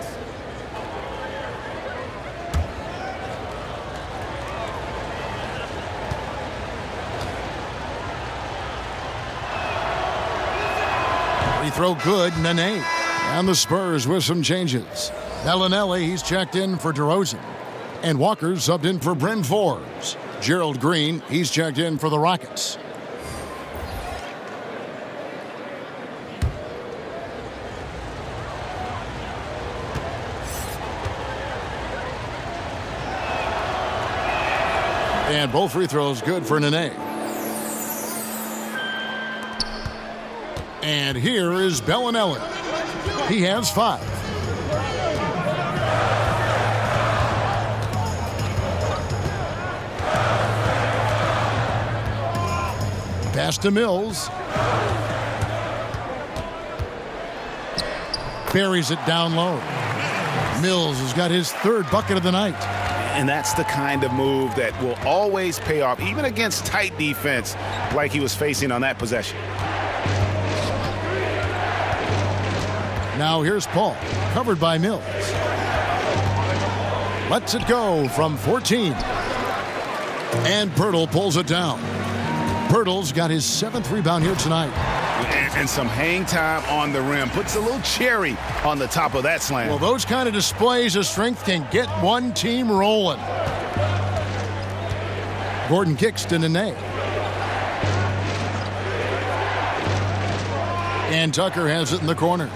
Free throw good, Nene. And the Spurs with some changes. Bellinelli, he's checked in for DeRozan. And Walker's subbed in for Bryn Forbes. Gerald Green, he's checked in for the Rockets. And both free throws good for Nene. And here is Bellinelli. He has 5. Pass to Mills. Buries it down low. Mills has got his third bucket of the night. And that's the kind of move that will always pay off, even against tight defense like he was facing on that possession. Now here's Paul, covered by Mills. Lets it go from 14. And Pirtle pulls it down. Pirtle's got his 7th rebound here tonight. And some hang time on the rim. Puts a little cherry on the top of that slam. Well, those kind of displays of strength can get one team rolling. Gordon kicks to Nene. And Tucker has it in the corner.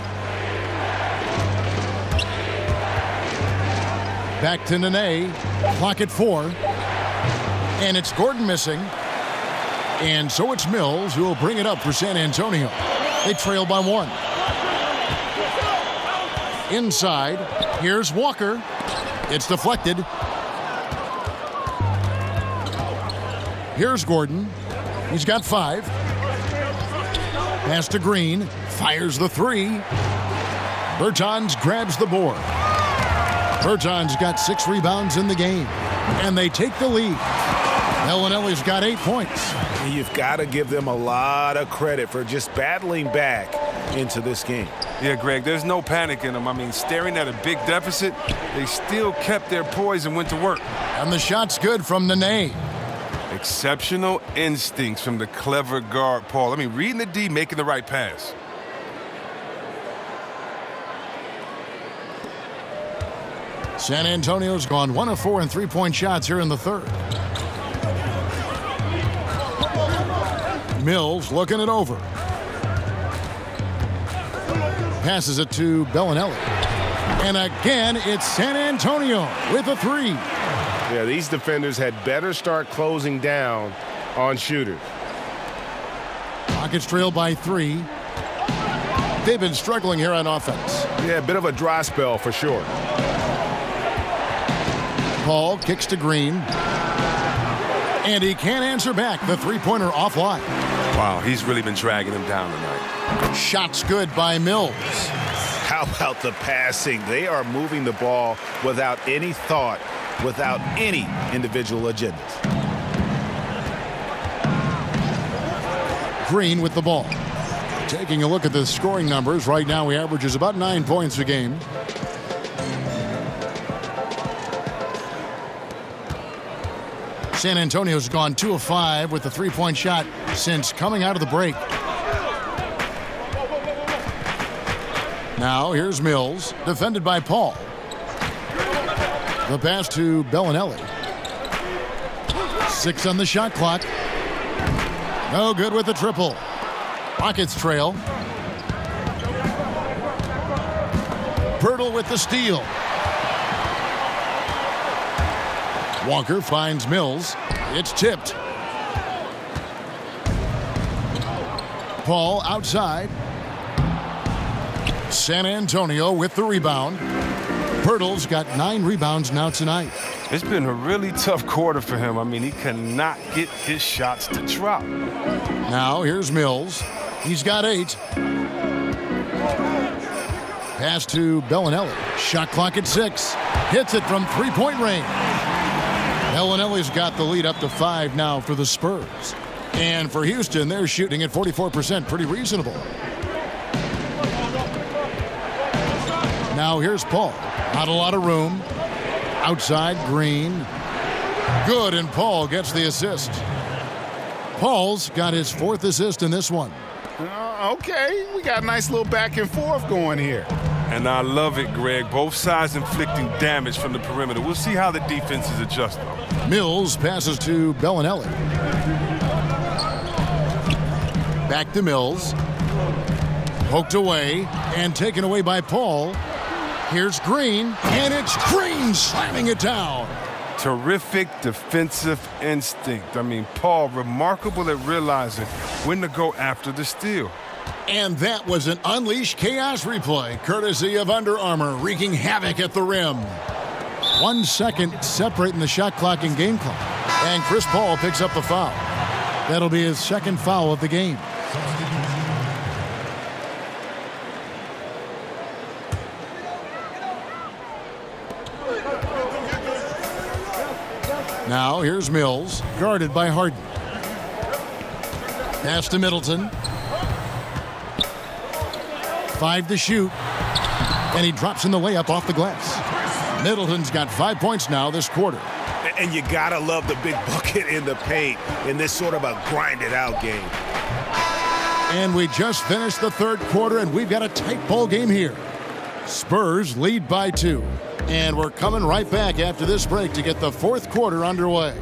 Back to Nene. Clock at 4. And it's Gordon missing. And so it's Mills who will bring it up for San Antonio. They trail by 1. Inside, here's Walker. It's deflected. Here's Gordon. He's got 5. Pass to Green. Fires the 3. Bertans grabs the board. Bertans got 6 rebounds in the game. And they take the lead. Bellinelli's got 8 points. You've got to give them a lot of credit for just battling back into this game. Yeah, Greg, there's no panic in them. I mean, staring at a big deficit, they still kept their poise and went to work. And the shot's good from Nene. Exceptional instincts from the clever guard, Paul. I mean, reading the D, making the right pass. San Antonio's gone 1 of 4 in 3-point shots here in the third. Mills looking it over. Passes it to Bellinelli. And again, it's San Antonio with a 3. Yeah, these defenders had better start closing down on shooters. Rockets trail by 3. They've been struggling here on offense. Yeah, a bit of a dry spell for sure. Paul kicks to Green. And he can't answer back. The 3-pointer offline. Wow, he's really been dragging him down tonight. Shot's good by Mills. How about the passing? They are moving the ball without any thought, without any individual agendas. Green with the ball. Taking a look at the scoring numbers. Right now he averages about 9 points a game. San Antonio's gone 2 of 5 with the 3-point shot since coming out of the break. Now here's Mills, defended by Paul. The pass to Bellinelli. 6 on the shot clock. No good with the triple. Rockets trail. Pirtle with the steal. Walker finds Mills. It's tipped. Paul outside. San Antonio with the rebound. Pirtle's got 9 rebounds now tonight. It's been a really tough quarter for him. I mean, he cannot get his shots to drop. Now here's Mills. He's got 8. Pass to Bellinelli. Shot clock at 6. Hits it from 3-point range. Bellinelli's got the lead up to 5 now for the Spurs. And for Houston, they're shooting at 44%. Pretty reasonable. Now here's Paul. Not a lot of room. Outside, Green. Good, and Paul gets the assist. Paul's got his 4th assist in this one. Okay, we got a nice little back and forth going here. And I love it, Greg. Both sides inflicting damage from the perimeter. We'll see how the defense is adjusting. Mills passes to Bellinelli. Back to Mills. Poked away and taken away by Paul. Here's Green, and it's Green slamming it down. Terrific defensive instinct. I mean, Paul, remarkable at realizing when to go after the steal. And that was an Unleash Chaos replay, courtesy of Under Armour, wreaking havoc at the rim. 1 second separating the shot clock and game clock. And Chris Paul picks up the foul. That'll be his second foul of the game. Now here's Mills, guarded by Harden. Pass to Middleton. 5 to shoot. And he drops in the layup off the glass. Middleton's got 5 points now this quarter. And you gotta love the big bucket in the paint in this sort of a grinded-out game. And we just finished the third quarter, and we've got a tight ball game here. Spurs lead by 2. And we're coming right back after this break to get the fourth quarter underway.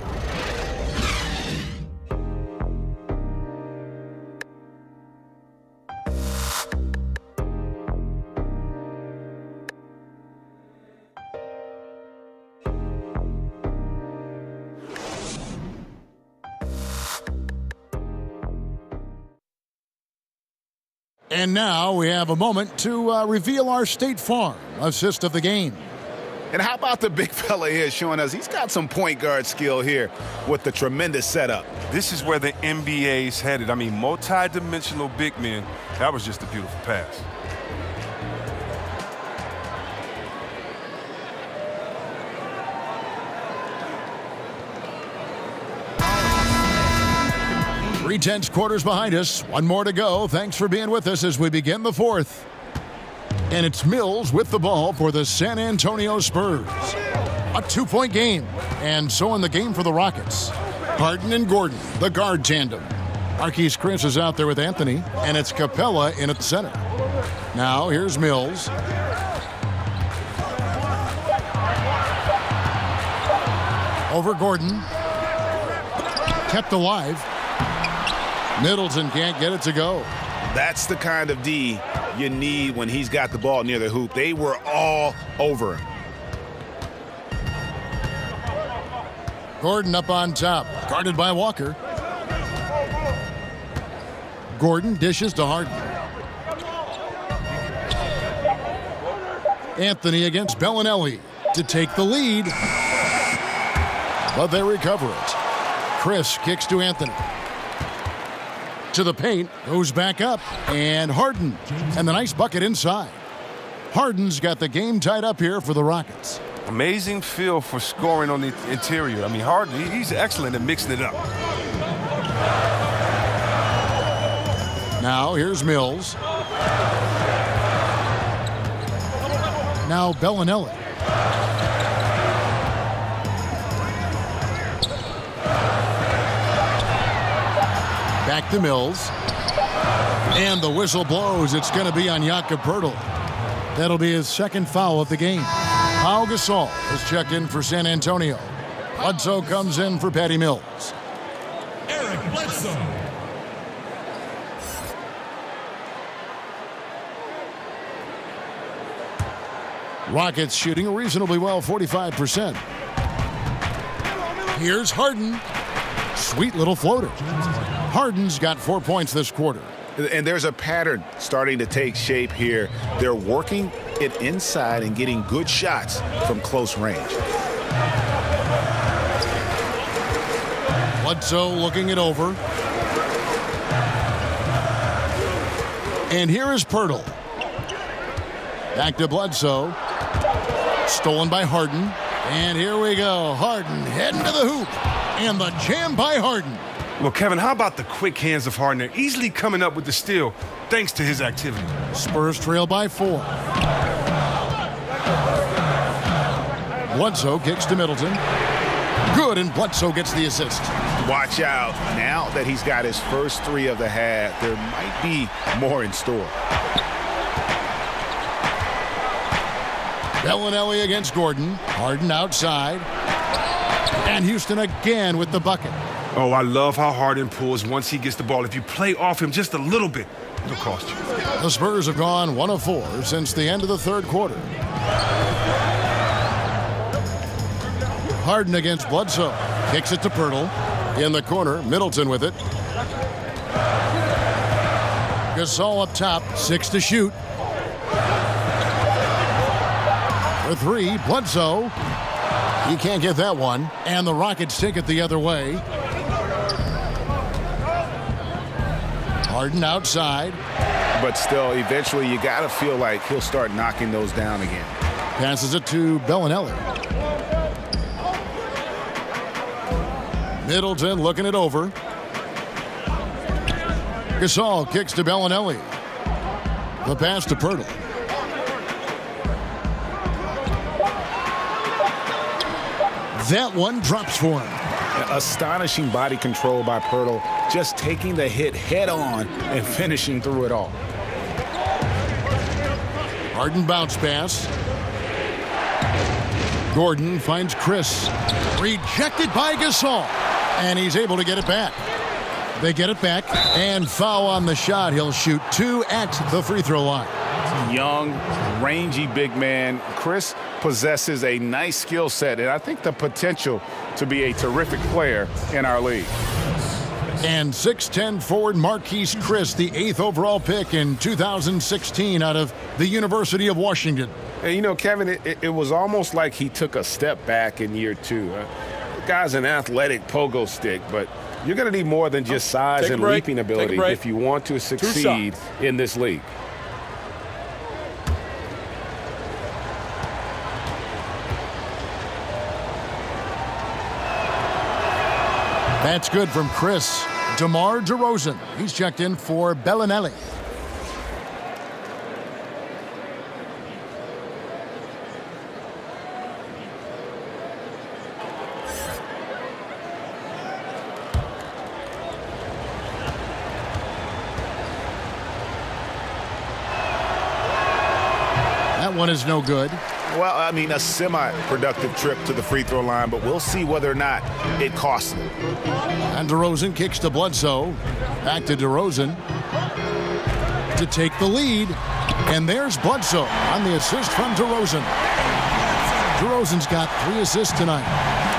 And now we have a moment to reveal our State Farm assist of the game. And how about the big fella here showing us he's got some point guard skill here with the tremendous setup. This is where the NBA's headed. I mean, multi-dimensional big men. That was just a beautiful pass. Three tense quarters behind us. One more to go. Thanks for being with us as we begin the fourth. And it's Mills with the ball for the San Antonio Spurs. A 2-point game. And so in the game for the Rockets. Harden and Gordon, the guard tandem. Marquise Chris is out there with Anthony. And it's Capella in at the center. Now here's Mills. Over Gordon. Kept alive. Middleton can't get it to go. That's the kind of D you need when he's got the ball near the hoop. They were all over him. Gordon up on top, guarded by Walker. Gordon dishes to Harden. Anthony against Bellinelli to take the lead. But they recover it. Chris kicks to Anthony. To the paint, goes back up, and Harden, and the nice bucket inside. Harden's got the game tied up here for the Rockets. Amazing feel for scoring on the interior. I mean, Harden, he's excellent at mixing it up. Now here's Mills. Now Bellinelli. Back to Mills. And the whistle blows. It's going to be on Jakob Poeltl. That'll be his second foul of the game. Pau Gasol has checked in for San Antonio. Bledsoe comes in for Patty Mills. Eric Bledsoe. Rockets shooting reasonably well, 45%. Here's Harden. Sweet little floater. Harden's got 4 points this quarter. And there's a pattern starting to take shape here. They're working it inside and getting good shots from close range. Bledsoe looking it over. And here is Poeltl. Back to Bledsoe. Stolen by Harden. And here we go. Harden heading to the hoop. And the jam by Harden. Well, Kevin, how about the quick hands of Harden? They're easily coming up with the steal thanks to his activity. Spurs trail by 4. Bledsoe kicks to Middleton. Good, and Bledsoe gets the assist. Watch out. Now that he's got his first 3 of the half, there might be more in store. Bellinelli against Gordon. Harden outside. And Houston again with the bucket. Oh, I love how Harden pulls once he gets the ball. If you play off him just a little bit, it'll cost you. The Spurs have gone 1 of 4 since the end of the third quarter. Harden against Bledsoe. Kicks it to Poeltl. In the corner, Middleton with it. Gasol up top, 6 to shoot. For 3, Bledsoe. He can't get that one. And the Rockets take it the other way. Harden outside. But still, eventually you got to feel like he'll start knocking those down again. Passes it to Bellinelli. Middleton looking it over. Gasol kicks to Bellinelli. The pass to Pirtle. That one drops for him. Astonishing body control by Pirtle, just taking the hit head on and finishing through it all. Harden bounce pass. Gordon finds Chris. Rejected by Gasol. And he's able to get it back. They get it back and foul on the shot. He'll shoot 2 at the free throw line. Young, rangy big man. Chris possesses a nice skill set and I think the potential to be a terrific player in our league. And 6'10" forward Marquise Chris, the 8th overall pick in 2016 out of the University of Washington. And you know, Kevin, it was almost like he took a step back in year 2. The guy's an athletic pogo stick, but you're going to need more than just size and leaping ability if you want to succeed in this league. That's good from Chris. DeMar DeRozan. He's checked in for Bellinelli. That one is no good. Well, I mean, a semi-productive trip to the free throw line, but we'll see whether or not it costs him. And DeRozan kicks to Bledsoe. Back to DeRozan to take the lead. And there's Bledsoe on the assist from DeRozan. DeRozan's got 3 assists tonight.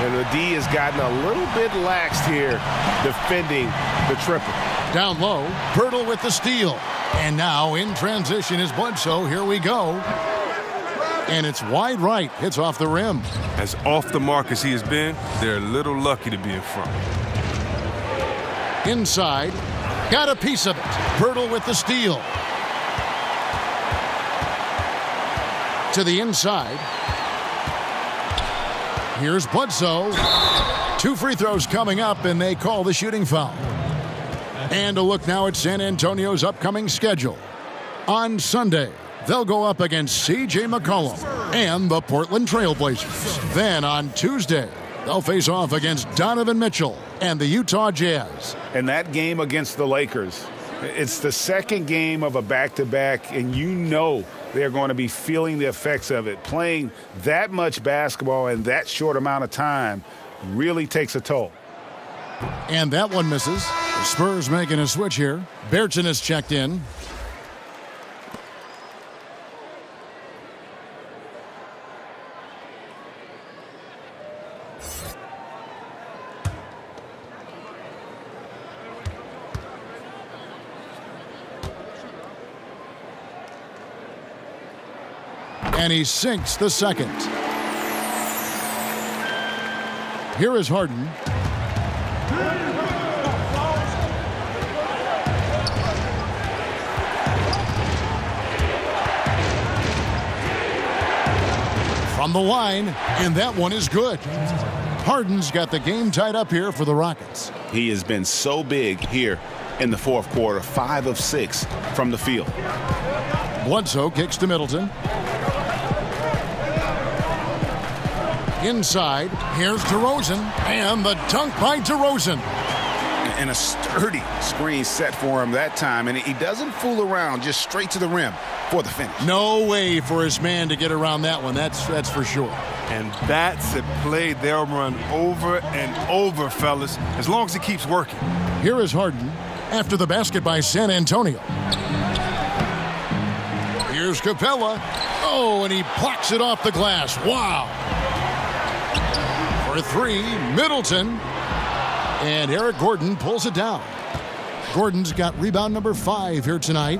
And the D has gotten a little bit laxed here defending the triple. Down low, Pirtle with the steal. And now in transition is Bledsoe. Here we go. And it's wide right. Hits off the rim. As off the mark as he has been, they're a little lucky to be in front. Inside. Got a piece of it. Pirtle with the steal. To the inside. Here's Bledsoe. 2 free throws coming up, and they call the shooting foul. And a look now at San Antonio's upcoming schedule. On Sunday, they'll go up against C.J. McCollum and the Portland Trailblazers. Then on Tuesday, they'll face off against Donovan Mitchell and the Utah Jazz. And that game against the Lakers, it's the second game of a back-to-back, and you know they're going to be feeling the effects of it. Playing that much basketball in that short amount of time really takes a toll. And that one misses. The Spurs making a switch here. Bertson is checked in. And he sinks the second. Here is Harden. From the line, and that one is good. Harden's got the game tied up here for the Rockets. He has been so big here in the fourth quarter, 5 of 6 from the field. Bledsoe kicks to Middleton. Inside, here's DeRozan, and the dunk by DeRozan. And a sturdy screen set for him that time, and he doesn't fool around, just straight to the rim for the finish. No way for his man to get around that one, that's for sure. And that's a play they'll run over and over, fellas, as long as he keeps working. Here is Harden after the basket by San Antonio. Here's Capella. Oh, and he blocks it off the glass. Wow. For 3, Middleton. And Eric Gordon pulls it down. Gordon's got rebound number 5 here tonight.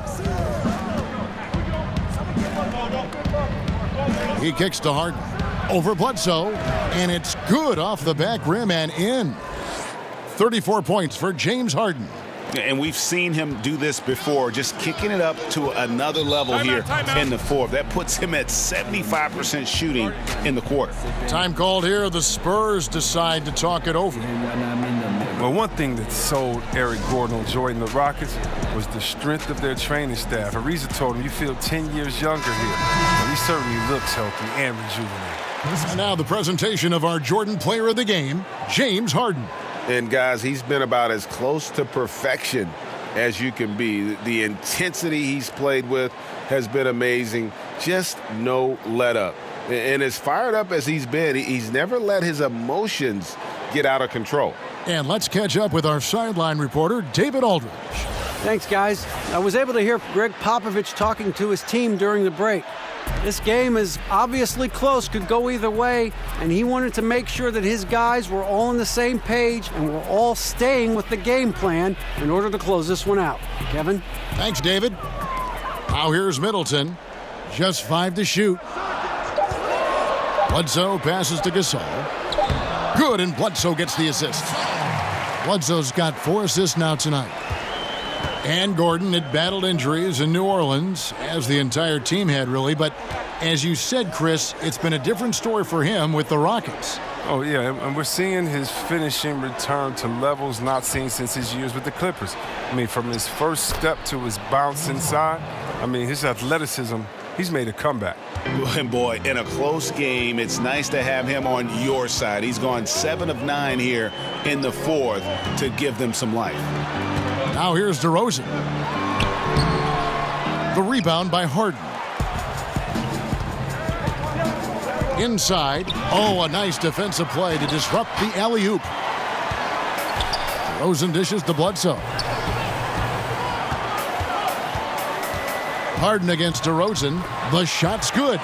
He kicks to Harden. Over Bledsoe. And it's good off the back rim and in. 34 points for James Harden. And we've seen him do this before, just kicking it up to another level here in the fourth. That puts him at 75% shooting in the quarter. Time called here. The Spurs decide to talk it over. Well, one thing that sold Eric Gordon on Jordan the Rockets was the strength of their training staff. Ariza told him, you feel 10 years younger here. Well, he certainly looks healthy and rejuvenated. And now the presentation of our Jordan Player of the Game, James Harden. And, guys, he's been about as close to perfection as you can be. The intensity he's played with has been amazing. Just no let-up. And as fired up as he's been, he's never let his emotions get out of control. And let's catch up with our sideline reporter, David Aldridge. Thanks, guys. I was able to hear Greg Popovich talking to his team during the break. This game is obviously close, could go either way, and he wanted to make sure that his guys were all on the same page and were all staying with the game plan in order to close this one out. Kevin? Thanks, David. Now here's Middleton. Just 5 to shoot. Bledsoe passes to Gasol. Good, and Bledsoe gets the assist. Bledsoe's got 4 assists now tonight. And Gordon had battled injuries in New Orleans, as the entire team had, really. But as you said, Chris, it's been a different story for him with the Rockets. Oh, yeah, and we're seeing his finishing return to levels not seen since his years with the Clippers. I mean, from his first step to his bounce inside, I mean, his athleticism, he's made a comeback. And boy, in a close game, it's nice to have him on your side. He's gone 7 of 9 here in the fourth to give them some life. Now here's DeRozan. The rebound by Harden. Inside. Oh, a nice defensive play to disrupt the alley-oop. DeRozan dishes to Bledsoe. Harden against DeRozan. The shot's good.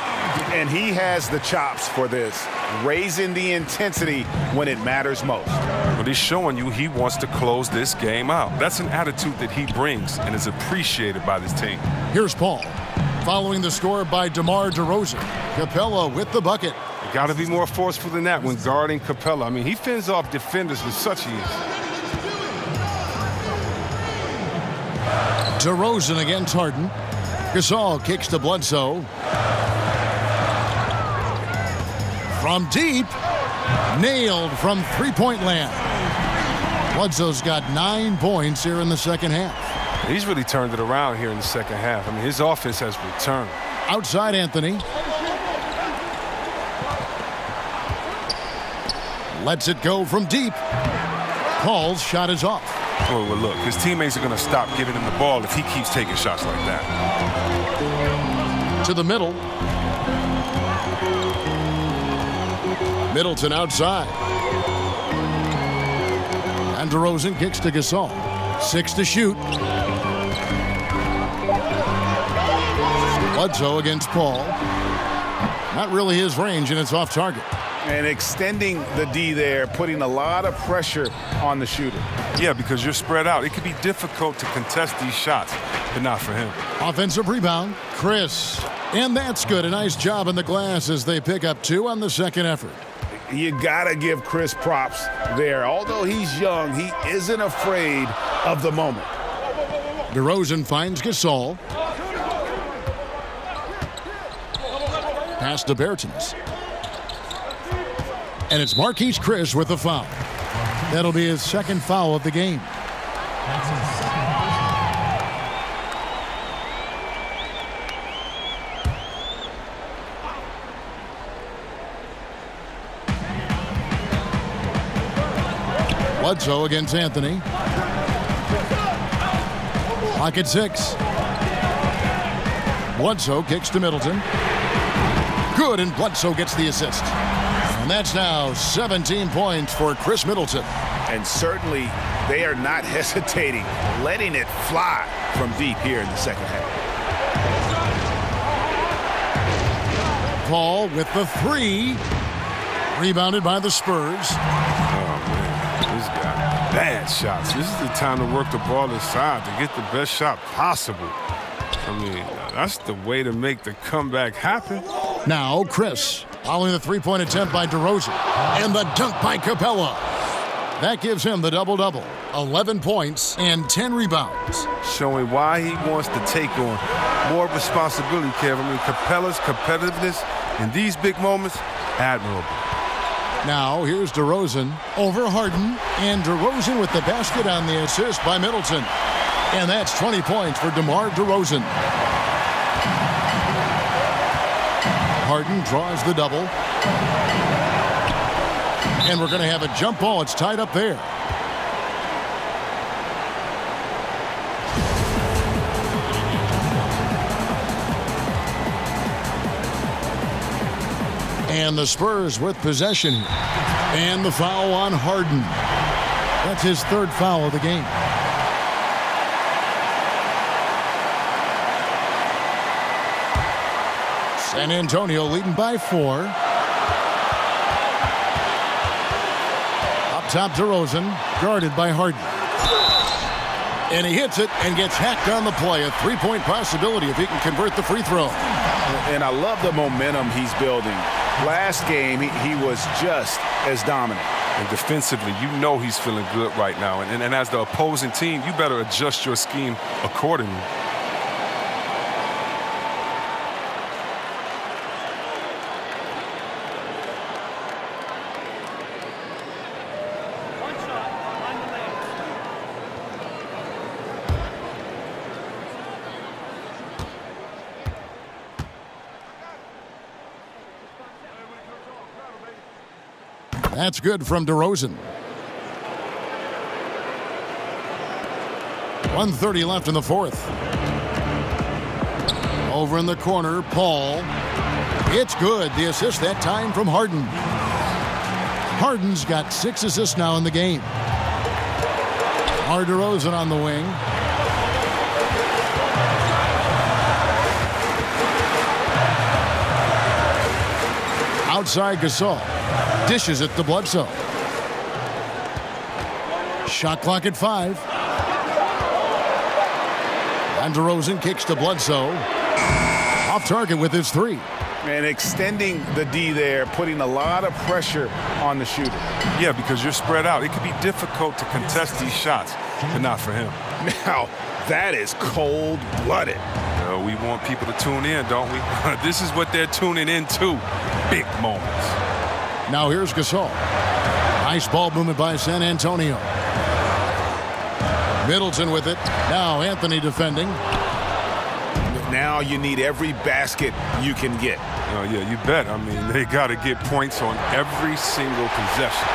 And he has the chops for this, raising the intensity when it matters most. But he's showing you he wants to close this game out. That's an attitude that he brings and is appreciated by this team. Here's Paul. Following the score by DeMar DeRozan. Capella with the bucket. You got to be more forceful than that when guarding Capella. I mean, he fends off defenders with such ease. DeRozan against Harden. Gasol kicks to Bledsoe. From deep. Nailed from three-point land. Bledsoe's got 9 points here in the second half. He's really turned it around here in the second half. I mean, his offense has returned. Outside Anthony. Lets it go from deep. Paul's shot is off. Well, look, his teammates are going to stop giving him the ball if he keeps taking shots like that. To the middle. Middleton outside. And DeRozan kicks to Gasol. 6 to shoot. Bledsoe against Paul. Not really his range, and it's off target. And extending the D there, putting a lot of pressure on the shooter. Yeah, because you're spread out. It can be difficult to contest these shots, but not for him. Offensive rebound, Chris. And that's good. A nice job in the glass as they pick up 2 on the second effort. You got to give Chris props there. Although he's young, he isn't afraid of the moment. DeRozan finds Gasol. Pass to Bertans. And it's Marquise Chris with the foul. That'll be his second foul of the game. Bledsoe against Anthony. Pocket 6. Bledsoe kicks to Middleton. Good, and Bledsoe gets the assist. And that's now 17 points for Chris Middleton. And certainly they are not hesitating, letting it fly from deep here in the second half. Paul with the 3. Rebounded by the Spurs. Oh, man. This guy, bad shots. This is the time to work the ball inside to get the best shot possible. I mean, that's the way to make the comeback happen. Now, Chris, following the three-point attempt by DeRozan. And the dunk by Capella. That gives him the double-double, 11 points and 10 rebounds. Showing why he wants to take on more responsibility, Kevin. I mean, Capella's competitiveness in these big moments, admirable. Now, here's DeRozan over Harden, and DeRozan with the basket on the assist by Middleton. And that's 20 points for DeMar DeRozan. Harden draws the double. And we're going to have a jump ball. It's tied up there. And the Spurs with possession. And the foul on Harden. That's his third foul of the game. San Antonio leading by 4. Up top, DeRozan, guarded by Harden. And he hits it and gets hacked on the play. A three-point possibility if he can convert the free throw. And I love the momentum he's building. Last game, he was just as dominant. And defensively, you know he's feeling good right now. And as the opposing team, you better adjust your scheme accordingly. That's good from DeRozan. 1:30 left in the fourth. Over in the corner, Paul. It's good. The assist that time from Harden. Harden's got 6 assists now in the game. DeRozan on the wing. Outside Gasol. Dishes it to Bledsoe. Shot clock at 5. And DeRozan kicks to Bledsoe. Off target with his 3. And extending the D there, putting a lot of pressure on the shooter. Yeah, because you're spread out. It can be difficult to contest these shots, but not for him. Now, that is cold-blooded. We want people to tune in, don't we? This is what they're tuning into. Big moments. Now here's Gasol. Nice ball movement by San Antonio. Middleton with it. Now Anthony defending. Now you need every basket you can get. Yeah, you bet. I mean, they got to get points on every single possession.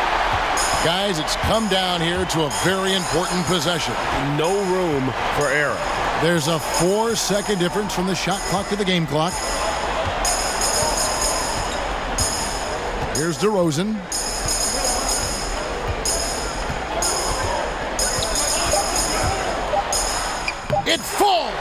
Guys, it's come down here to a very important possession. No room for error. There's a 4-second difference from the shot clock to the game clock. Here's DeRozan. It falls!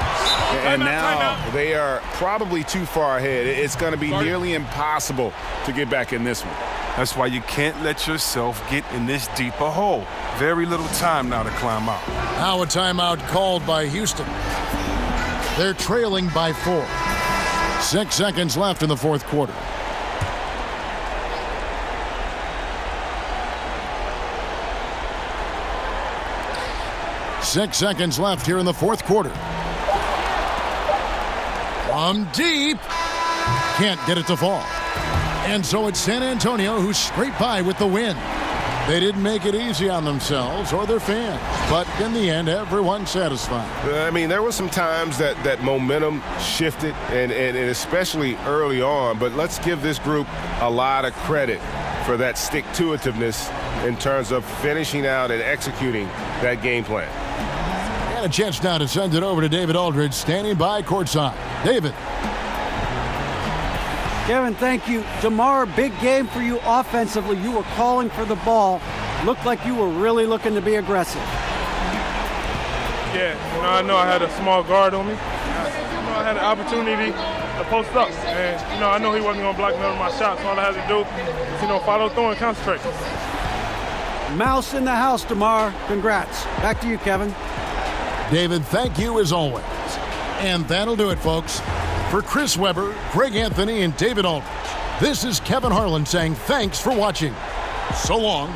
And now they are probably too far ahead. It's going to be nearly impossible to get back in this one. That's why you can't let yourself get in this deep a hole. Very little time now to climb out. Now a timeout called by Houston. They're trailing by 4. 6 seconds left in the fourth quarter. Six seconds left here in the fourth quarter. From deep. Can't get it to fall. And so it's San Antonio who scraped by with the win. They didn't make it easy on themselves or their fans. But in the end, everyone's satisfied. I mean, there were some times that momentum shifted, and especially early on. But let's give this group a lot of credit for that stick-to-itiveness in terms of finishing out and executing that game plan. And a chance now to send it over to David Aldridge, standing by courtside. David. Kevin, thank you. DeMar, big game for you offensively. You were calling for the ball. Looked like you were really looking to be aggressive. Yeah, I know I had a small guard on me. I had an opportunity to post up. And, I know he wasn't going to block none of my shots. So all I had to do was, follow through and concentrate. Mouse in the house, DeMar. Congrats. Back to you, Kevin. David, thank you as always. And that'll do it, folks. For Chris Webber, Greg Anthony, and David Aldridge, this is Kevin Harlan saying thanks for watching. So long.